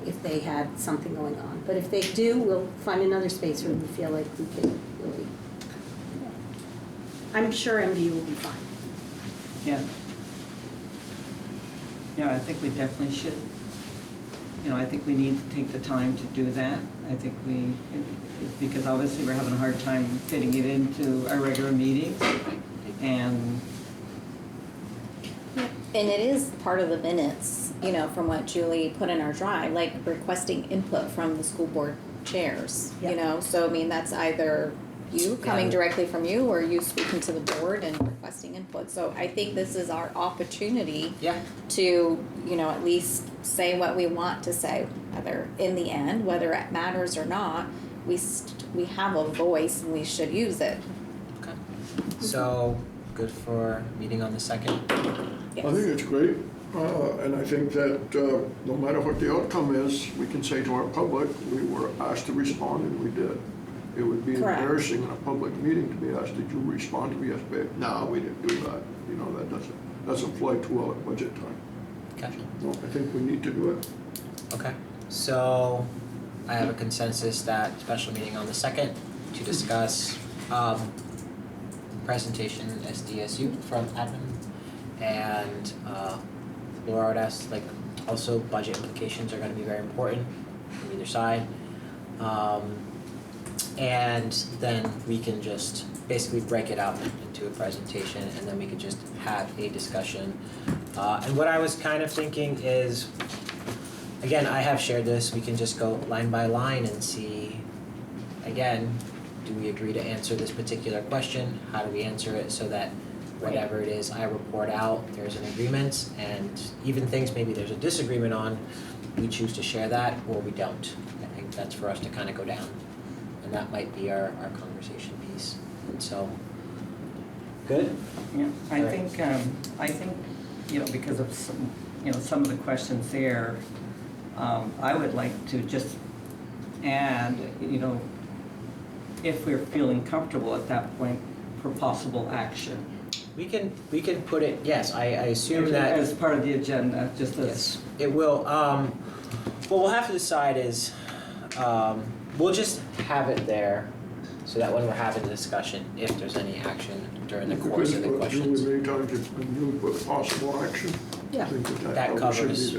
Speaker 6: if they had something going on. But if they do, we'll find another space where we feel like we can really, I'm sure MVU will be fine.
Speaker 8: Yeah. Yeah, I think we definitely should. I think we need to take the time to do that. I think because obviously we're having a hard time fitting it into our regular meetings. And
Speaker 5: it is part of the minutes, from what Julie put in our drive, like requesting input from the school board chairs, So, that's either you coming directly from you or you speaking to the board and requesting input. So I think this is our opportunity to, at least say what we want to say, whether in the end, whether it matters or not, we have a voice and we should use it.
Speaker 1: Okay. So good for meeting on the 2nd?
Speaker 4: I think it's great, and I think that no matter what the outcome is, we can say to our public, we were asked to respond and we did. It would be embarrassing in a public meeting to be asked, did you respond to me yesterday? No, we didn't do that. That doesn't fly too well at budget time.
Speaker 1: Gotcha.
Speaker 4: No, I think we need to do it.
Speaker 1: Okay. So I have a consensus that special meeting on the 2nd to discuss presentation SDSU from admin and Laura would ask, also budget implications are going to be very important from either side. And then we can just basically break it out into a presentation and then we can just have a discussion. And what I was kind of thinking is, again, I have shared this, we can just go line by line and see, again, do we agree to answer this particular question? How do we answer it so that whatever it is I report out, there's an agreement, and even things maybe there's a disagreement on, we choose to share that or we don't. I think that's for us to kind of go down. And that might be our conversation piece. And so, good?
Speaker 8: Yeah, I think, because of some of the questions there, I would like to just add, if we're feeling comfortable at that point for possible action.
Speaker 1: We can put it, yes, I assume that.
Speaker 8: As part of the agenda, just as.
Speaker 1: Yes, it will. What we'll have to decide is, we'll just have it there so that when we're having the discussion, if there's any action during the course of the questions.
Speaker 4: Many times you put possible action.
Speaker 1: Yeah. That covers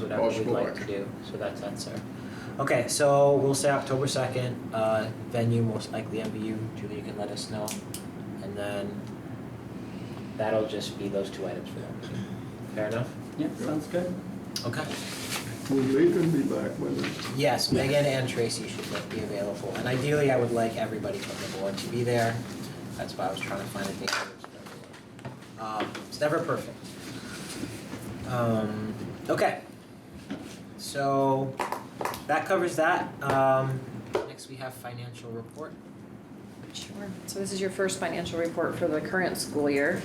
Speaker 1: whatever we'd like to do, so that's there. Okay, so we'll say October 2nd, venue most likely MVU, Julie, you can let us know. And then that'll just be those 2 items for that meeting. Fair enough?
Speaker 8: Yeah, sounds good.
Speaker 1: Okay.
Speaker 4: Will Megan be back with us?
Speaker 1: Yes, Megan and Tracy should be available. And ideally, I would like everybody from the board to be there. That's why I was trying to find a date that works for everyone. It's never perfect. Okay. So that covers that. Next we have financial report.
Speaker 20: Sure. So this is your first financial report for the current school year.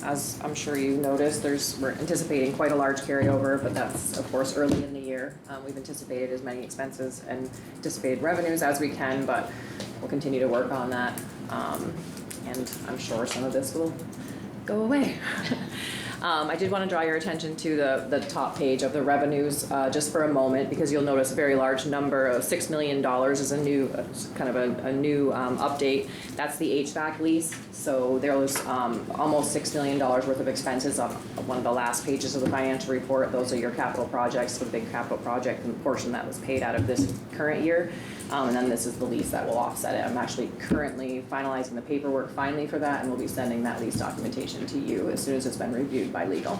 Speaker 20: As I'm sure you noticed, we're anticipating quite a large carryover, but that's of course early in the year. We've anticipated as many expenses and anticipated revenues as we can, but we'll continue to work on that. And I'm sure some of this will go away. I did want to draw your attention to the top page of the revenues just for a moment, because you'll notice a very large number of $6 million is a new, kind of a new update. That's the HVAC lease. So there was almost $6 million worth of expenses on one of the last pages of the financial report. Those are your capital projects, the big capital project and the portion that was paid out of this current year. And then this is the lease that will offset it. I'm actually currently finalizing the paperwork finally for that, and we'll be sending that lease documentation to you as soon as it's been reviewed by legal.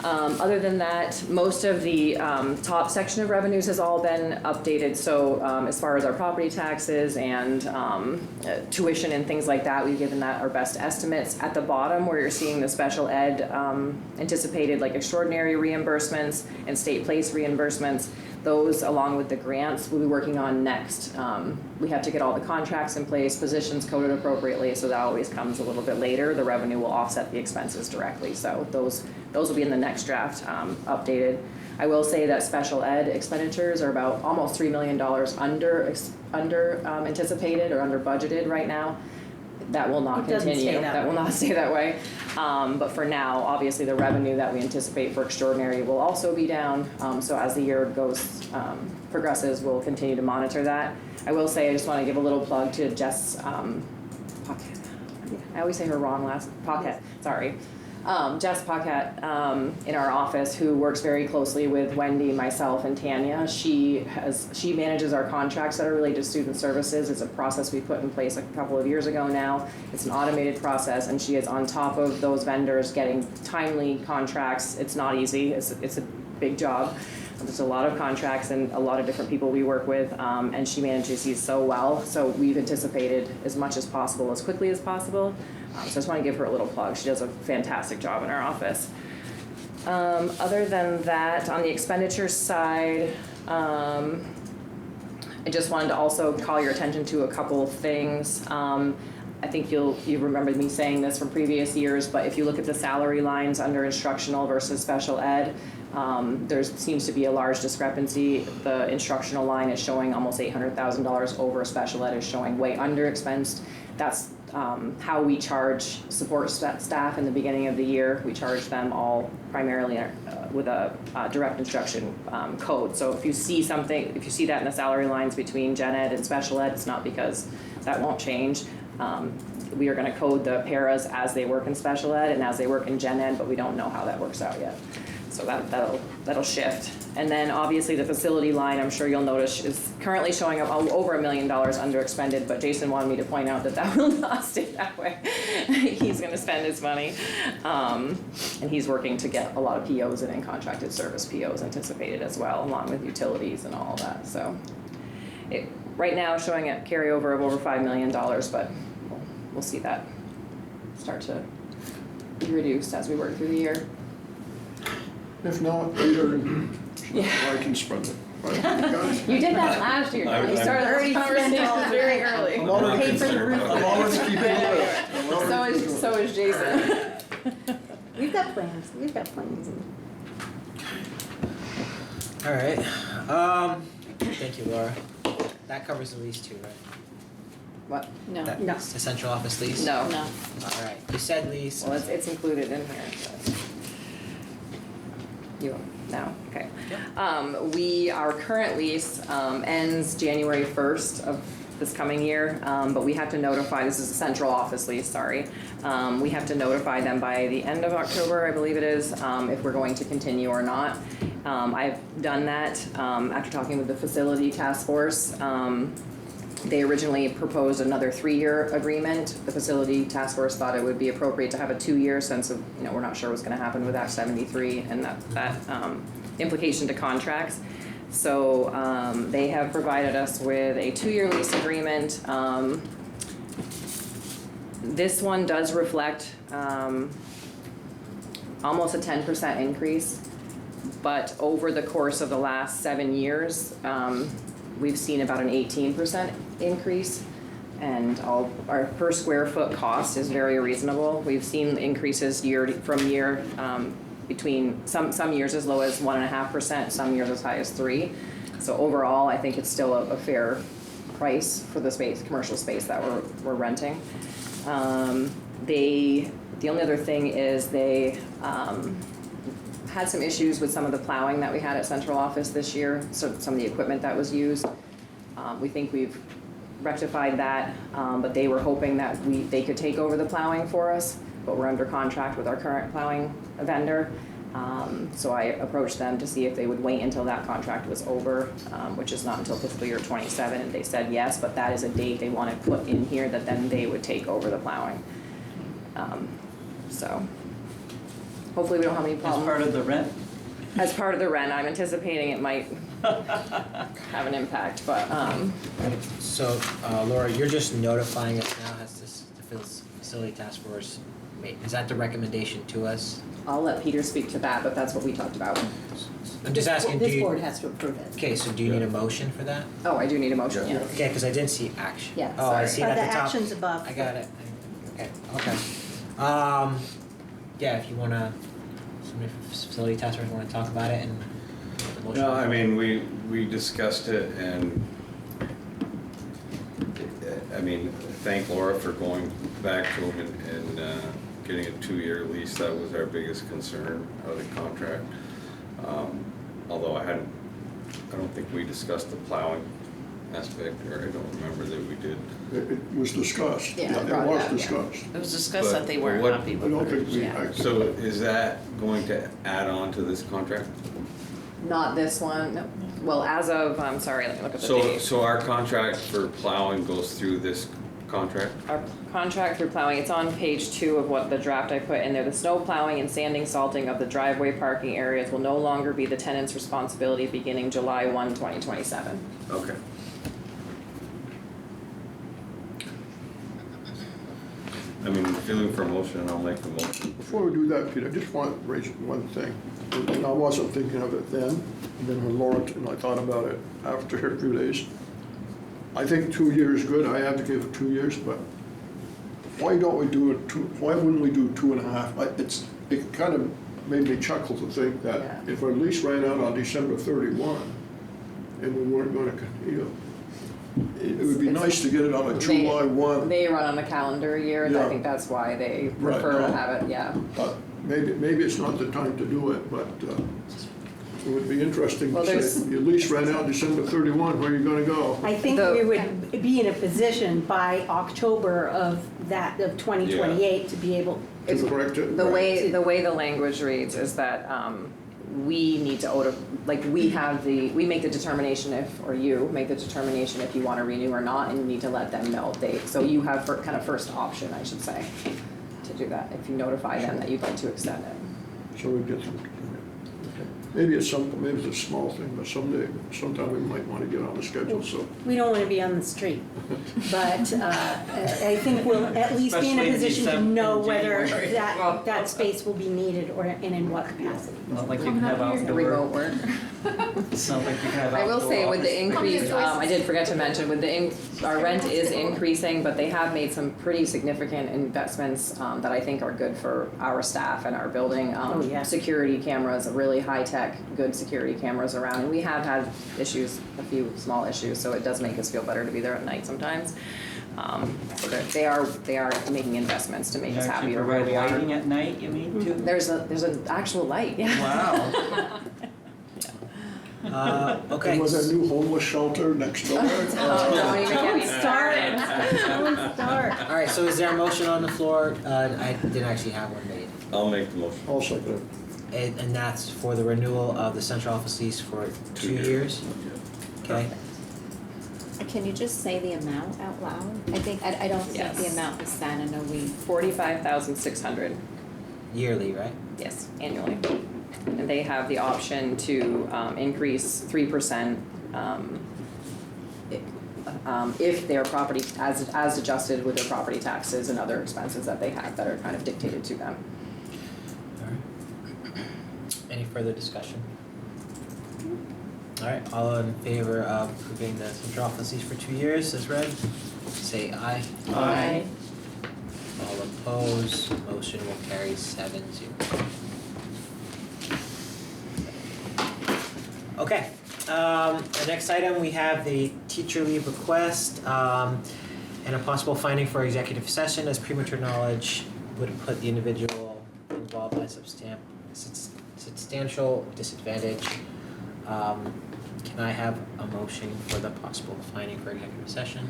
Speaker 20: Other than that, most of the top section of revenues has all been updated. So as far as our property taxes and tuition and things like that, we've given that our best estimates. At the bottom where you're seeing the special ed anticipated like extraordinary reimbursements and state place reimbursements, those along with the grants we'll be working on next. We have to get all the contracts in place, positions coded appropriately, so that always comes a little bit later. The revenue will offset the expenses directly, so those will be in the next draft updated. I will say that special ed expenditures are about almost $3 million under anticipated or under budgeted right now. That will not continue. That will not stay that way. But for now, obviously the revenue that we anticipate for extraordinary will also be down. So as the year progresses, we'll continue to monitor that. I will say, I just want to give a little plug to Jess Pocket. I always say her wrong last, Pocket, sorry. Jess Pocket in our office, who works very closely with Wendy, myself, and Tanya. She manages our contracts that are related to student services. It's a process we put in place a couple of years ago now. It's an automated process, and she is on top of those vendors getting timely contracts. It's not easy. It's a big job. There's a lot of contracts and a lot of different people we work with, and she manages these so well. So we've anticipated as much as possible, as quickly as possible. So I just want to give her a little plug. She does a fantastic job in our office. Other than that, on the expenditures side, I just wanted to also call your attention to a couple of things. I think you remember me saying this from previous years, but if you look at the salary lines under instructional versus special ed, there seems to be a large discrepancy. The instructional line is showing almost $800,000 over, special ed is showing way under expensed. That's how we charge support staff in the beginning of the year. We charge them all primarily with a direct instruction code. So if you see something, if you see that in the salary lines between gen ed and special ed, it's not because that won't change. We are going to code the paras as they work in special ed and as they work in gen ed, but we don't know how that works out yet. So that'll shift. And then obviously the facility line, I'm sure you'll notice, is currently showing up over $1 million under expended, but Jason wanted me to point out that will not stay that way. He's going to spend his money. And he's working to get a lot of POs and contracted service POs anticipated as well, along with utilities and all of that. So right now showing a carryover of over $5 million, but we'll see that start to be reduced as we work through the year.
Speaker 4: If not, Peter, I can spend it. Right,
Speaker 20: you did that last year. You started this conversation very early.
Speaker 4: I'm already keeping it.
Speaker 20: So is Jason.
Speaker 6: We've got plans.
Speaker 1: All right. Thank you, Laura. That covers the lease too, right?
Speaker 20: What?
Speaker 2: No.
Speaker 1: The central office lease?
Speaker 20: No.
Speaker 1: All right. You said lease.
Speaker 20: Well, it's included in here. So. Okay. Our current lease ends January 1st of this coming year, but we have to notify, this is a central office lease, sorry. We have to notify them by the end of October, I believe it is, if we're going to continue or not. I've done that after talking with the facility task force. They originally proposed another 3-year agreement. The facility task force thought it would be appropriate to have a 2-year since of, we're not sure what's going to happen with Act 73 and that implication to contracts. So they have provided us with a 2-year lease agreement. This one does reflect almost a 10% increase, but over the course of the last 7 years, we've seen about an 18% increase, and our per square foot cost is very reasonable. We've seen increases year from year between some years as low as 1.5%, some years as high as 3%. So overall, I think it's still a fair price for the space, commercial space that we're renting. The only other thing is they had some issues with some of the plowing that we had at central office this year, so some of the equipment that was used. We think we've rectified that, but they were hoping that they could take over the plowing for us, but we're under contract with our current plowing vendor. So I approached them to see if they would wait until that contract was over, which is not until fiscal year 27, and they said yes, but that is a date they wanted put in here that then they would take over the plowing. So hopefully we don't have any problems.
Speaker 8: As part of the rent?
Speaker 20: As part of the rent, I'm anticipating it might have an impact, but
Speaker 1: So, Laura, you're just notifying us now, has the facility task force made, is that the recommendation to us?
Speaker 20: I'll let Peter speak to that, but that's what we talked about.
Speaker 1: I'm just asking, do
Speaker 6: This
Speaker 1: you?
Speaker 6: board has to approve it.
Speaker 1: Okay, so do you need a motion for that?
Speaker 20: Oh, I do need a motion, yes.
Speaker 1: Okay, because I didn't see action.
Speaker 6: Yeah,
Speaker 1: Oh, I
Speaker 6: sorry.
Speaker 1: see it at the top.
Speaker 6: The action's above.
Speaker 1: I got it. Okay. Yeah, if you wanna, somebody from facility task force wanna talk about it and. the motion.
Speaker 12: No, I mean, we discussed it and, I mean, thank Laura for going back to him and getting a 2-year lease. That was our biggest concern of the contract. Although I don't think we discussed the plowing aspect, or I don't remember that we did.
Speaker 4: It was discussed.
Speaker 2: Yeah,
Speaker 4: It
Speaker 2: brought it
Speaker 4: was
Speaker 2: up, yeah.
Speaker 4: discussed.
Speaker 2: It was discussed
Speaker 12: But
Speaker 2: that they weren't
Speaker 12: what-
Speaker 2: happy
Speaker 4: I
Speaker 2: with
Speaker 4: don't
Speaker 2: it.
Speaker 4: think we,
Speaker 2: Yeah.
Speaker 12: So is that going to add on to this contract?
Speaker 20: Not this one, no. Well, as of, I'm sorry, let me look at the date.
Speaker 12: So our contract for plowing goes through this contract?
Speaker 20: Our contract through plowing, it's on page 2 of what the draft I put in there. The snow plowing and sanding salting of the driveway parking areas will no longer be the tenant's responsibility beginning July 1, 2027.
Speaker 12: Okay. I mean, feeling for a motion, I'll make the motion.
Speaker 4: Before we do that, Pete, I just want to raise one thing. And I wasn't thinking of it then, and then when Laura, and I thought about it after a few days. I think 2 years is good, I advocate for 2 years, but why don't we do why wouldn't we do 2.5? It kind of made me chuckle to think that if our lease ran out on December 31, and we weren't gonna, it would be nice to get it on a July 1.
Speaker 20: They run on the calendar year, and I
Speaker 4: Yeah.
Speaker 20: think that's why they
Speaker 4: Right,
Speaker 20: prefer to
Speaker 4: no.
Speaker 20: have it, yeah.
Speaker 4: Maybe it's not the time to do it, but it would be interesting
Speaker 20: Well,
Speaker 4: to say, your lease ran out December 31, where are you gonna go?
Speaker 6: I think we would be in a position by October of 2028 to be able.
Speaker 4: To correct it?
Speaker 20: The way the language reads is that we need to we make the determination or you make the determination if you want to renew or not, and you need to let them know. So you have kind of first option, I should say, to do that, if you notify them that you'd like to extend it.
Speaker 4: So we get some, maybe it's a small thing, but sometime we might want to get on the schedule, so.
Speaker 6: We don't want to be on the street, but I think we'll at least be in a
Speaker 8: Especially
Speaker 6: position to
Speaker 8: December
Speaker 6: know
Speaker 8: and
Speaker 6: whether
Speaker 8: January.
Speaker 6: that space will be needed and in what capacity.
Speaker 8: Not like you can have outdoor.
Speaker 20: Remote work.
Speaker 8: It's not like you can have outdoor.
Speaker 20: I will say with the
Speaker 8: office
Speaker 20: increase,
Speaker 8: space.
Speaker 20: I did forget to mention, our rent is increasing, but they have made some pretty significant investments that I think are good for our staff and our building.
Speaker 6: Oh, yeah.
Speaker 20: Security cameras, really high-tech, good security cameras around, and we have had issues, a few small issues, so it does make us feel better to be there at night sometimes. So they are making investments to make us
Speaker 8: Actually
Speaker 20: happier.
Speaker 8: provide lighting at night, you mean, too?
Speaker 20: There's an actual light, yeah.
Speaker 8: Wow.
Speaker 1: Okay.
Speaker 4: And was a new homeless shelter next door?
Speaker 20: Don't even get me
Speaker 6: Don't start.
Speaker 1: All right, so is there a motion on the floor? I didn't actually have one made.
Speaker 12: I'll make the motion.
Speaker 4: I'll second it.
Speaker 1: And that's for the renewal of the central office lease for 2 years? Okay.
Speaker 5: Can you just say the amount out loud? I think, I don't think the
Speaker 20: Yes.
Speaker 5: amount was said, I know we.
Speaker 20: $45,600.
Speaker 1: Yearly, right?
Speaker 20: Yes, annually. And they have the option to increase 3% if their property, as adjusted with their property taxes and other expenses that they have that are kind of dictated to them.
Speaker 1: Any further discussion? All right, all in favor of approving the central office lease for 2 years as read, say aye.
Speaker 20: Aye.
Speaker 1: All opposed, motion will carry 7-0. Okay, the next item, we have the teacher leave request. And a possible finding for executive session as premature knowledge would put the individual involved at a substantial disadvantage. Can I have a motion for the possible finding for executive session?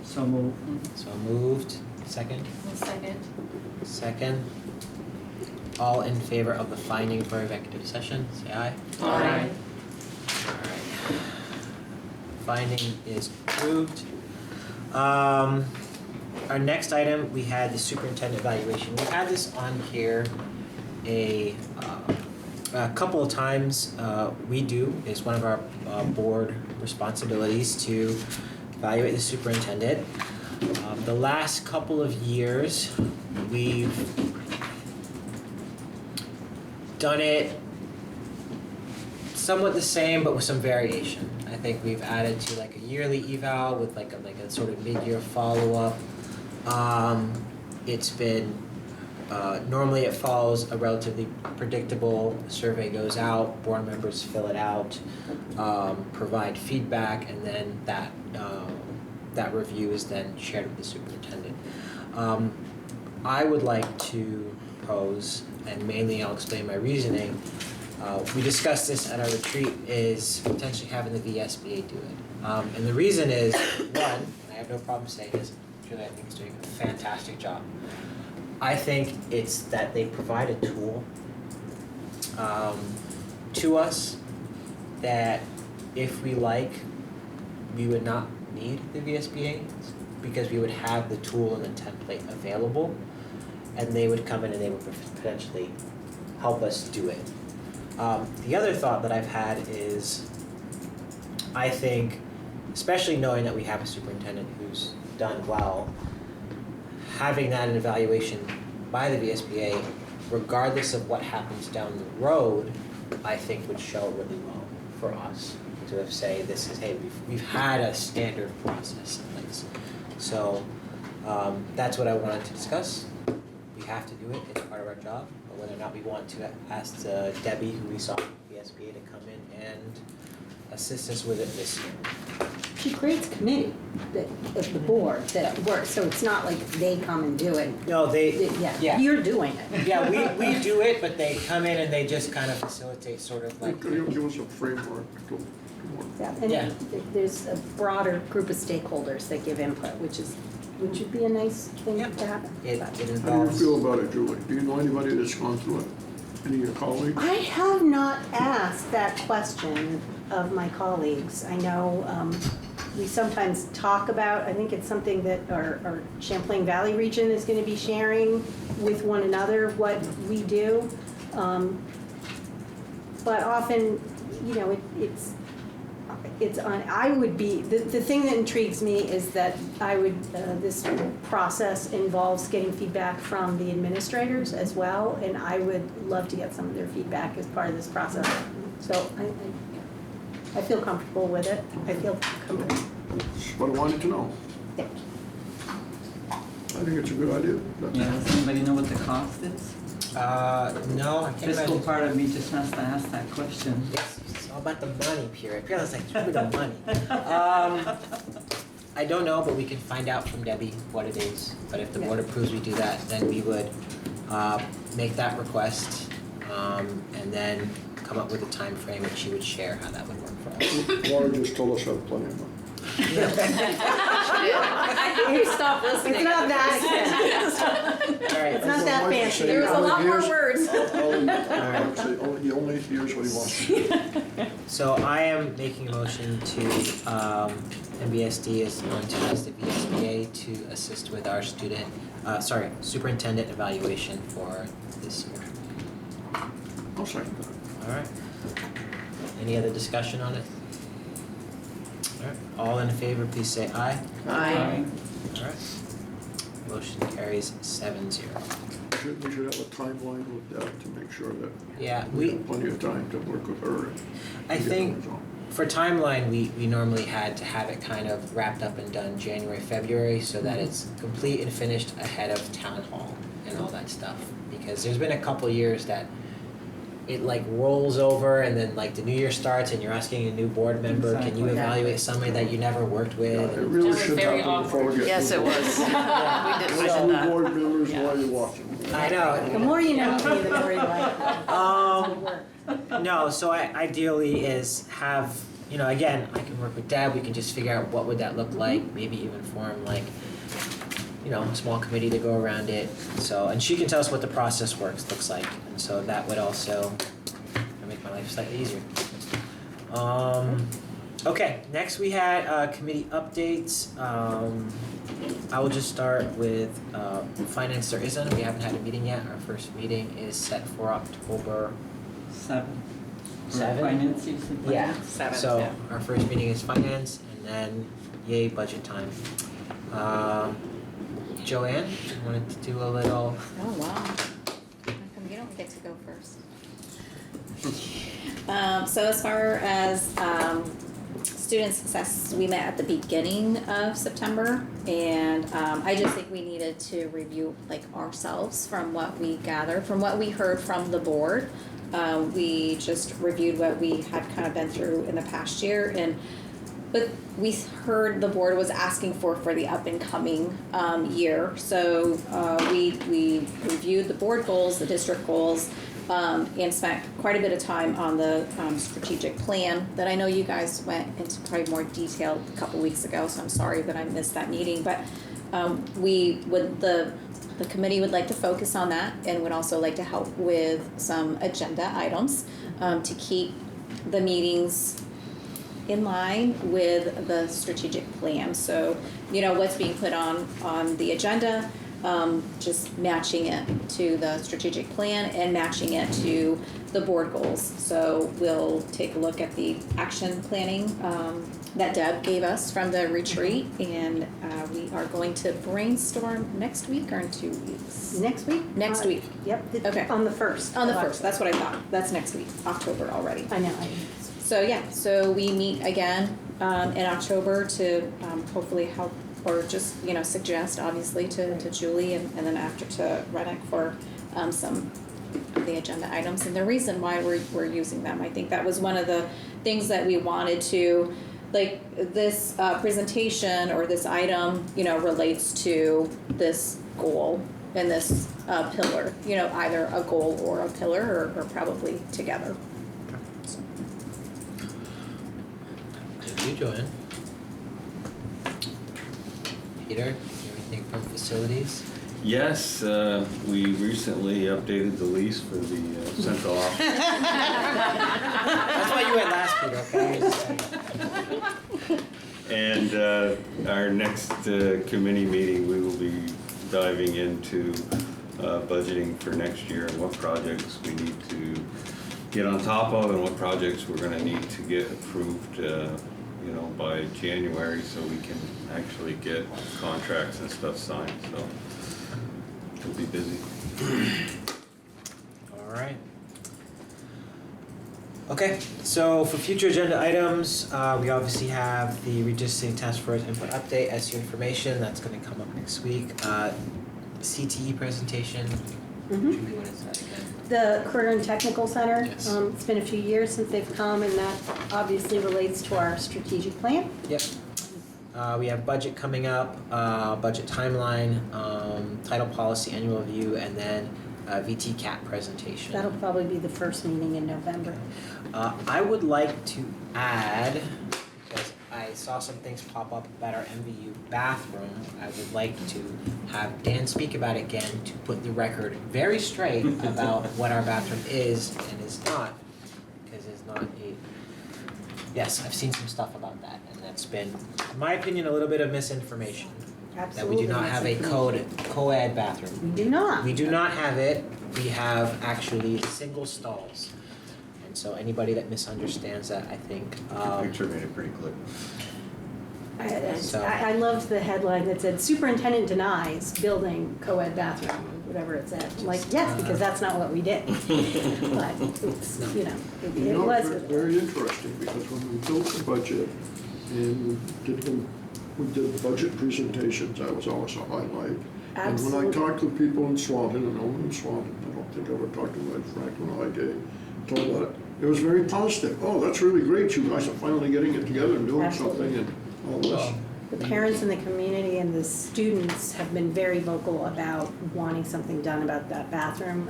Speaker 8: So moved.
Speaker 1: So moved. Second?
Speaker 3: Second.
Speaker 1: Second. All in favor of the finding for executive session, say aye.
Speaker 8: Aye.
Speaker 1: Alright. Finding is approved. Our next item, we had the superintendent evaluation. We had this on here a couple of times. It's one of our board responsibilities to evaluate the superintendent. The last couple of years, we've done it somewhat the same, but with some variation. I think we've added to like a yearly eval with like a sort of mid-year follow-up. It's been normally it follows a relatively predictable survey goes out, board members fill it out, provide feedback, and then that review is then shared with the superintendent. I would like to propose, and mainly I'll explain my reasoning. We discussed this at our retreat, is potentially having the VSBA do it. And the reason is, one, and I have no problem saying this, Julie I think is doing a fantastic job. I think it's that they provide a tool to us that if we like, we would not need the VSBA because we would have the tool and the template available, and they would come in and they would potentially help us do it. The other thought that I've had is, I think, especially knowing that we have a superintendent who's done well, having that an evaluation by the VSBA, regardless of what happens down the road, I think would show really well for us to say this is, hey, we've had a standard process in place. So that's what I wanted to discuss. We have to do it, it's part of our job, but whether or not we want to ask Debbie, who we saw at the VSBA, to come in and assist us with it this year.
Speaker 6: She creates a committee of the board that works, so it's not like they come and do it.
Speaker 1: No,
Speaker 6: Yeah, you're doing it.
Speaker 1: Yeah, we do it, but they come in and they just kind of facilitate sort of like.
Speaker 4: Give us a framework to work.
Speaker 6: Yeah, and there's a broader group of stakeholders that give input, which would be a nice thing to happen.
Speaker 4: How do you feel about it, Julie? Do you know anybody that's gone through it? Any of your colleagues?
Speaker 6: I have not asked that question of my colleagues. I know we sometimes talk about, I think it's something that our Champlain Valley region is going to be sharing with one another what we do. But often, you know, it's on, I would be, the thing that intrigues me is that this process involves getting feedback from the administrators as well, and I would love to get some of their feedback as part of this process. So I feel comfortable with it. I feel comfortable.
Speaker 4: That's what I wanted to know.
Speaker 6: Thank you.
Speaker 4: I think it's a good idea.
Speaker 8: Yeah, does anybody know what the cost is?
Speaker 1: No, I can't
Speaker 8: Fiscal
Speaker 1: imagine.
Speaker 8: part of me just has to ask that question.
Speaker 1: Yes, it's all about the money, Pierre. Pierre's like, give me the money. I don't know, but we can find out from Debbie what it is. But if the board approves we do that, then we would make that request and then come up with a time frame, and she would share how that would work for us.
Speaker 4: Laura just told us I have plenty of money.
Speaker 3: You stop listening.
Speaker 6: It's not that expensive.
Speaker 1: All right.
Speaker 6: It's not that fancy.
Speaker 3: There was a lot more words.
Speaker 4: He only hears what he wants to hear.
Speaker 1: So I am making a motion to MVSD is going to ask the VSBA to assist with our superintendent evaluation for this year.
Speaker 4: I'll second that.
Speaker 1: All right. Any other discussion on it? All right. All in favor, please say aye.
Speaker 8: Aye.
Speaker 1: All right. Motion carries 7-0.
Speaker 4: We should have a timeline with that to make sure that
Speaker 1: Yeah,
Speaker 4: we have plenty of time to work with her.
Speaker 1: I think for timeline, we normally had to have it kind of wrapped up and done January, February, so that it's complete and finished ahead of town hall and all that stuff. Because there's been a couple years that it like rolls over and then like the new year starts and you're asking a new board member, can you
Speaker 8: Exactly.
Speaker 1: evaluate somebody that you never worked with?
Speaker 4: It really
Speaker 7: was
Speaker 4: should
Speaker 7: very
Speaker 4: happen before we get.
Speaker 2: Yes, it was. We did
Speaker 4: Those
Speaker 2: said
Speaker 4: new
Speaker 2: that.
Speaker 4: board members while you're watching.
Speaker 1: I know.
Speaker 6: The more you know, the more you like it.
Speaker 1: No, so ideally is have, you know, again, I can work with Deb, we can just figure out what would that look like, maybe even form like, you know, a small committee to go around it. So, and she can tell us what the process looks like, and so that would also make my life slightly easier. Okay, next we had committee updates. I will just start with finance. There isn't. We haven't had a meeting yet. Our first meeting is set for October
Speaker 8: 7.
Speaker 1: 7?
Speaker 8: Finance, you said
Speaker 1: Yeah.
Speaker 8: finance?
Speaker 2: 7,
Speaker 1: So
Speaker 2: yeah.
Speaker 1: our first meeting is finance, and then yay budget time. Joanne, you wanted to do a little.
Speaker 5: Oh, wow. How come you don't get to go first? So as far as student success, we met at the beginning of September, and I just think we needed to review like ourselves from what we gathered, from what we heard from the board. We just reviewed what we had kind of been through in the past year, but we heard the board was asking for the up and coming year. So we reviewed the board goals, the district goals, and spent quite a bit of time on the strategic plan that I know you guys went into probably more detail a couple weeks ago, so I'm sorry that I missed that meeting. But the committee would like to focus on that and would also like to help with some agenda items to keep the meetings in line with the strategic plan. So, you know, what's being put on the agenda, just matching it to the strategic plan and matching it to the board goals. So we'll take a look at the action planning that Deb gave us from the retreat, and we are going to brainstorm next week or in 2 weeks?
Speaker 6: Next week?
Speaker 5: Next week.
Speaker 6: Yep.
Speaker 5: Okay.
Speaker 6: On the 1st.
Speaker 5: On the 1st, that's what I thought. That's next week, October already.
Speaker 6: I know.
Speaker 5: So yeah, so we meet again in October to hopefully help or just, you know, suggest obviously to Julie and then after to Reddick for some of the agenda items and the reason why we're using them. I think that was one of the things that we wanted to, like this presentation or this item, you know, relates to this goal and this pillar, you know, either a goal or a pillar or probably together.
Speaker 1: Thank you, Joanne. Peter, anything from facilities?
Speaker 12: Yes, we recently updated the lease for the central office.
Speaker 1: That's why you went last, Peter, okay?
Speaker 12: And our next committee meeting, we will be diving into budgeting for next year and what projects we need to get on top of and what projects we're going to need to get approved, you know, by January so we can actually get contracts and stuff signed. So we'll be busy.
Speaker 1: All right. Okay, so for future agenda items, we obviously have the redistricting task force input update, SU information, that's gonna come up next week. CTE presentation, Julie, what is that again?
Speaker 6: The Career and Technical Center,
Speaker 1: Yes.
Speaker 6: It's been a few years since they've come, and that obviously relates to our strategic plan.
Speaker 1: Yep. We have budget coming up, budget timeline, title policy annual review, and then VT-CAT presentation.
Speaker 6: That'll probably be the first meeting in November.
Speaker 1: I would like to add, because I saw some things pop up about our MVU bathroom, I would like to have Dan speak about it again to put the record very straight about what our bathroom is and is not, because it's not a, yes, I've seen some stuff about that, and that's been, in my opinion, a little bit of misinformation.
Speaker 6: Absolutely.
Speaker 1: That we do not have a co-ed bathroom.
Speaker 6: We do not.
Speaker 1: We do not have it. We have actually single stalls. And so anybody that misunderstands that, I think.
Speaker 12: The picture made it pretty clear.
Speaker 6: I loved the headline that said superintendent denies building co-ed bathroom, whatever it said. I'm like, yes, because that's not what we did. But it's, you know, it was.
Speaker 4: Very interesting, because when we built the budget and we did the budget presentations, that was always a highlight.
Speaker 6: Absolutely.
Speaker 4: And when I talked to people in Swanton, and only in Swanton, I don't think I ever talked to my Franklin Highgate, told that it was very positive. Oh, that's really great, you guys are finally getting it together and doing something and all this.
Speaker 6: The parents in the community and the students have been very vocal about wanting something done about that bathroom,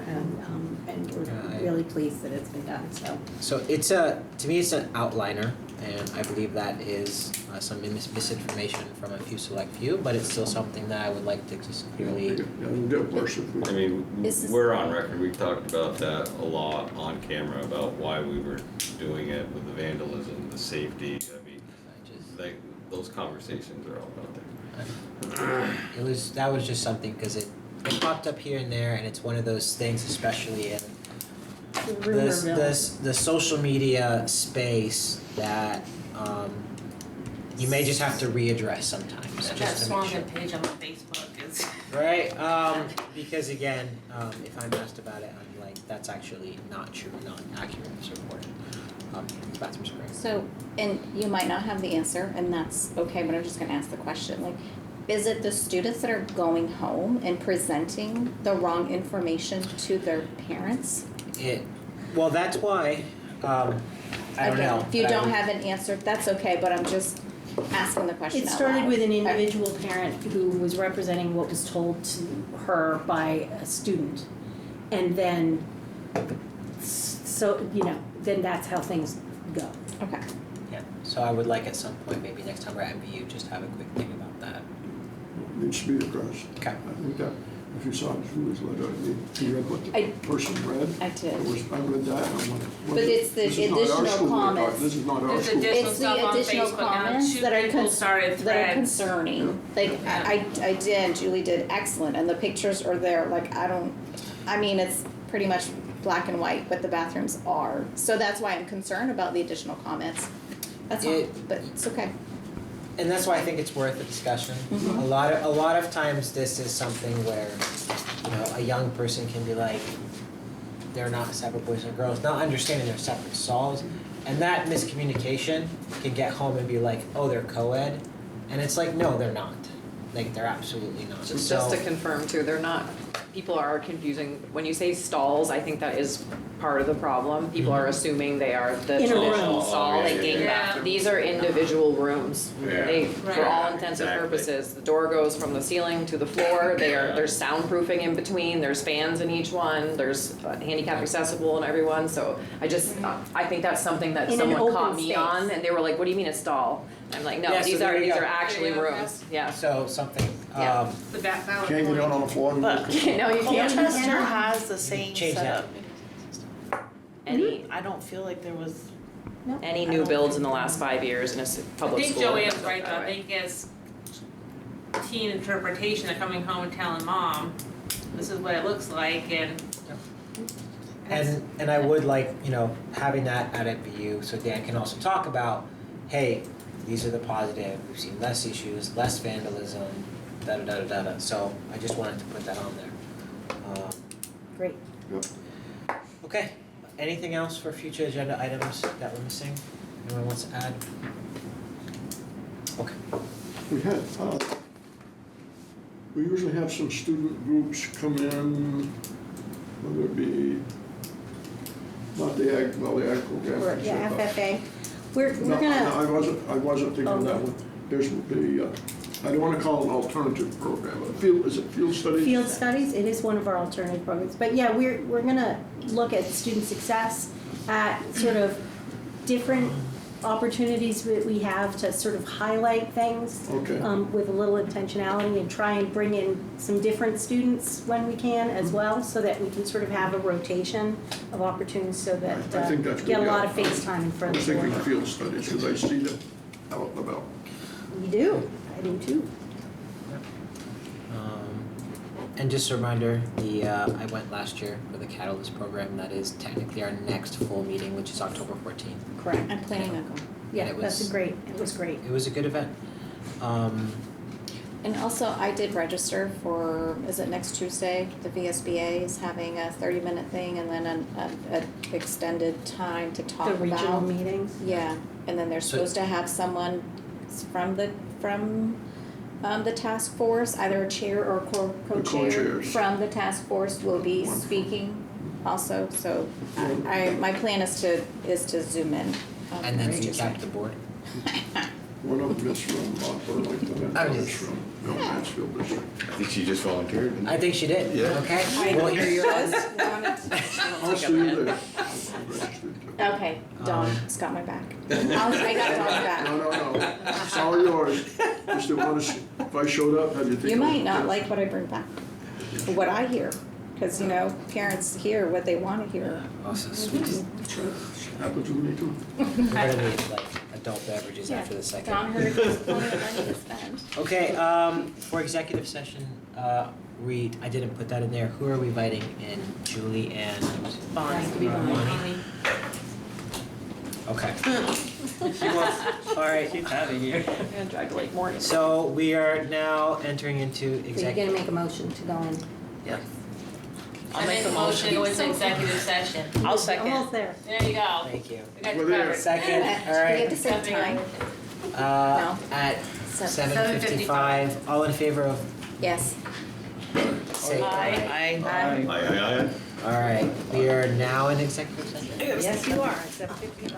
Speaker 6: and we're really pleased that it's been done, so.
Speaker 1: So it's to me it's an outliner, and I believe that is some misinformation from a select few, but it's still something that I would like to just clearly.
Speaker 12: I mean, we're on record, we've talked about that a lot on camera, about why we were doing it with the vandalism, the safety, I mean, like, those conversations are all about there.
Speaker 1: That was just something, because it popped up here and there, and it's one of those things, especially in the social media space, that you may just have to readdress sometimes.
Speaker 7: That
Speaker 1: just to make
Speaker 7: Swanton
Speaker 1: sure.
Speaker 7: page on Facebook is.
Speaker 1: Right, because again, if I'm asked about it, I'm like, that's actually not true, not accurate, it's reported. The bathrooms are great.
Speaker 5: So, and you might not have the answer, and that's okay, but I'm just gonna ask the question, like, is it the students that are going home and presenting the wrong information to their parents?
Speaker 1: Well, that's why, I don't know.
Speaker 5: If you don't have an answer, that's okay, but I'm just asking the question
Speaker 6: It
Speaker 5: out
Speaker 6: started
Speaker 5: loud.
Speaker 6: with an individual parent who was representing what was told to her by a student. And then, so, then that's how things go.
Speaker 5: Okay.
Speaker 1: Yeah, so I would like at some point, maybe next time we're at MVU, just have a quick thing about that.
Speaker 4: Needs to be addressed.
Speaker 1: Okay.
Speaker 4: I think that, if you saw it, who was let out, you read what
Speaker 5: I-
Speaker 4: the person read?
Speaker 5: I did.
Speaker 4: I read that, and I'm like,
Speaker 5: But it's the
Speaker 4: this is not our
Speaker 5: additional
Speaker 4: school we're talking-
Speaker 5: comments.
Speaker 4: This is not our
Speaker 7: There's
Speaker 4: school.
Speaker 7: additional
Speaker 5: It's the
Speaker 7: stuff on
Speaker 5: additional
Speaker 7: Facebook, and
Speaker 5: comments
Speaker 7: two
Speaker 5: that are
Speaker 7: people started
Speaker 5: that are
Speaker 7: threads.
Speaker 5: concerning. Like, I did, Julie did excellent, and the pictures are there, like, it's pretty much black and white, but the bathrooms are. So that's why I'm concerned about the additional comments. That's all, but it's okay.
Speaker 1: And that's why I think it's worth a discussion.
Speaker 5: Mhm.
Speaker 1: A lot of times this is something where, a young person can be like, they're not separate boys and girls, not understanding they're separate stalls. And that miscommunication can get home and be like, oh, they're co-ed. And it's like, no, they're not. Like, they're absolutely not.
Speaker 20: Just to confirm too, they're not, people are confusing, when you say stalls, I think that is part of the problem. People are assuming they are the
Speaker 6: In a
Speaker 20: traditional
Speaker 6: room.
Speaker 20: stall, like gang bathroom. These are individual rooms.
Speaker 12: Yeah.
Speaker 20: They, for all intents and purposes, the door goes from the ceiling to the floor, there's soundproofing in between, there's fans in each one, there's handicap accessible in every one, so I think that's something that
Speaker 6: In an
Speaker 20: someone
Speaker 6: open
Speaker 20: caught me
Speaker 6: space.
Speaker 20: on, and they were like, what do you mean a stall? I'm like, no,
Speaker 1: Yeah, so
Speaker 20: these
Speaker 1: there
Speaker 20: are
Speaker 1: you go.
Speaker 20: actually rooms, yeah.
Speaker 1: So something,
Speaker 20: Yeah.
Speaker 7: The back valid
Speaker 4: Can't get down on the floor and.
Speaker 2: But
Speaker 20: No, you can't.
Speaker 2: Colchester has the same
Speaker 1: Change that.
Speaker 2: setup. I don't feel like there was.
Speaker 20: Any new builds in the last 5 years in a public
Speaker 7: I think
Speaker 20: school.
Speaker 7: Joanne's right though, I think it's teen interpretation of coming home and telling mom, this is what it looks like, and
Speaker 1: and I would like, having that at MVU, so Dan can also talk about, hey, these are the positive, we've seen less issues, less vandalism, da-da-da-da-da. So I just wanted to put that on there.
Speaker 6: Great.
Speaker 1: Okay, anything else for future agenda items that we're missing? Anyone wants to add? Okay.
Speaker 4: We usually have some student groups come in, whether it be, not the ag program.
Speaker 6: Yeah, FFA. We're
Speaker 4: No,
Speaker 6: gonna.
Speaker 4: I wasn't thinking of that
Speaker 6: Oh.
Speaker 4: one. There's the, I don't wanna call it an alternative program, is it field studies?
Speaker 6: Field studies, it is one of our alternative programs, but yeah, we're gonna look at student success, at sort of different opportunities that we have to sort of highlight things.
Speaker 4: Okay.
Speaker 6: With a little intentionality, and try and bring in some different students when we can as well, so that we can sort of have a rotation of opportunities, so that
Speaker 4: I think that's
Speaker 6: get a
Speaker 4: good,
Speaker 6: lot
Speaker 4: yeah.
Speaker 6: of face time in
Speaker 4: I
Speaker 6: front
Speaker 4: was
Speaker 6: of the
Speaker 4: thinking
Speaker 6: board.
Speaker 4: field studies, because I see them out and about.
Speaker 6: You do, I do too.
Speaker 1: And just a reminder, I went last year for the Catalyst program. That is technically our next full meeting, which is October 14th.
Speaker 6: Correct.
Speaker 5: I'm planning on going.
Speaker 6: Yeah,
Speaker 1: it
Speaker 6: it was great.
Speaker 1: It was a good event.
Speaker 5: And also, I did register for, is it next Tuesday? The VSBA is having a 30-minute thing, and then an extended time to talk
Speaker 6: The
Speaker 5: about.
Speaker 6: regional meetings.
Speaker 5: Yeah, and then they're supposed to have someone from the task force, either a chair or co-chair
Speaker 4: co-chairs.
Speaker 5: from the task force will be speaking. also, so my plan is to zoom in.
Speaker 1: And then you back to the board.
Speaker 4: One of them is from Burlington and one is from Mansfield District.
Speaker 11: I think she just volunteered. didn't
Speaker 1: I think she did.
Speaker 11: Yeah.
Speaker 1: Okay.
Speaker 5: I
Speaker 1: Well, here you are.
Speaker 4: I'll see you there.
Speaker 5: Okay, Dawn's got my back. I got Dawn's back.
Speaker 4: No. It's all yours. Just didn't want to, if I showed up, how do you think?
Speaker 5: You
Speaker 4: I
Speaker 5: might
Speaker 4: would
Speaker 5: not
Speaker 4: feel?
Speaker 5: like what I bring back, or what I hear, because, parents hear what they want to hear.
Speaker 1: Oh, so sweet.
Speaker 4: Happens with me too.
Speaker 1: We're gonna need like adult beverages after the second.
Speaker 5: Dawn heard there's plenty of money to spend.
Speaker 1: Okay, for executive session, Reed, I didn't put that in there. Who are we inviting in? Julie and Bonnie? Okay. All right.
Speaker 8: Keep out of here.
Speaker 20: I'm gonna drag late morning.
Speaker 1: So we are now entering into
Speaker 6: So you're
Speaker 1: executive.
Speaker 6: gonna make a motion to go in.
Speaker 1: Yeah.
Speaker 7: I'll make a motion to go into executive session.
Speaker 20: I'll second.
Speaker 6: Almost there.
Speaker 7: There you go.
Speaker 1: Thank you.
Speaker 7: We got you covered.
Speaker 1: Second, all
Speaker 5: We have
Speaker 1: right.
Speaker 5: to save time.
Speaker 1: At 7:55. All in favor of?
Speaker 5: Yes.
Speaker 1: Say aye.
Speaker 11: Aye.
Speaker 1: All right. We are now in executive session.
Speaker 6: Yes, you are, 7:55.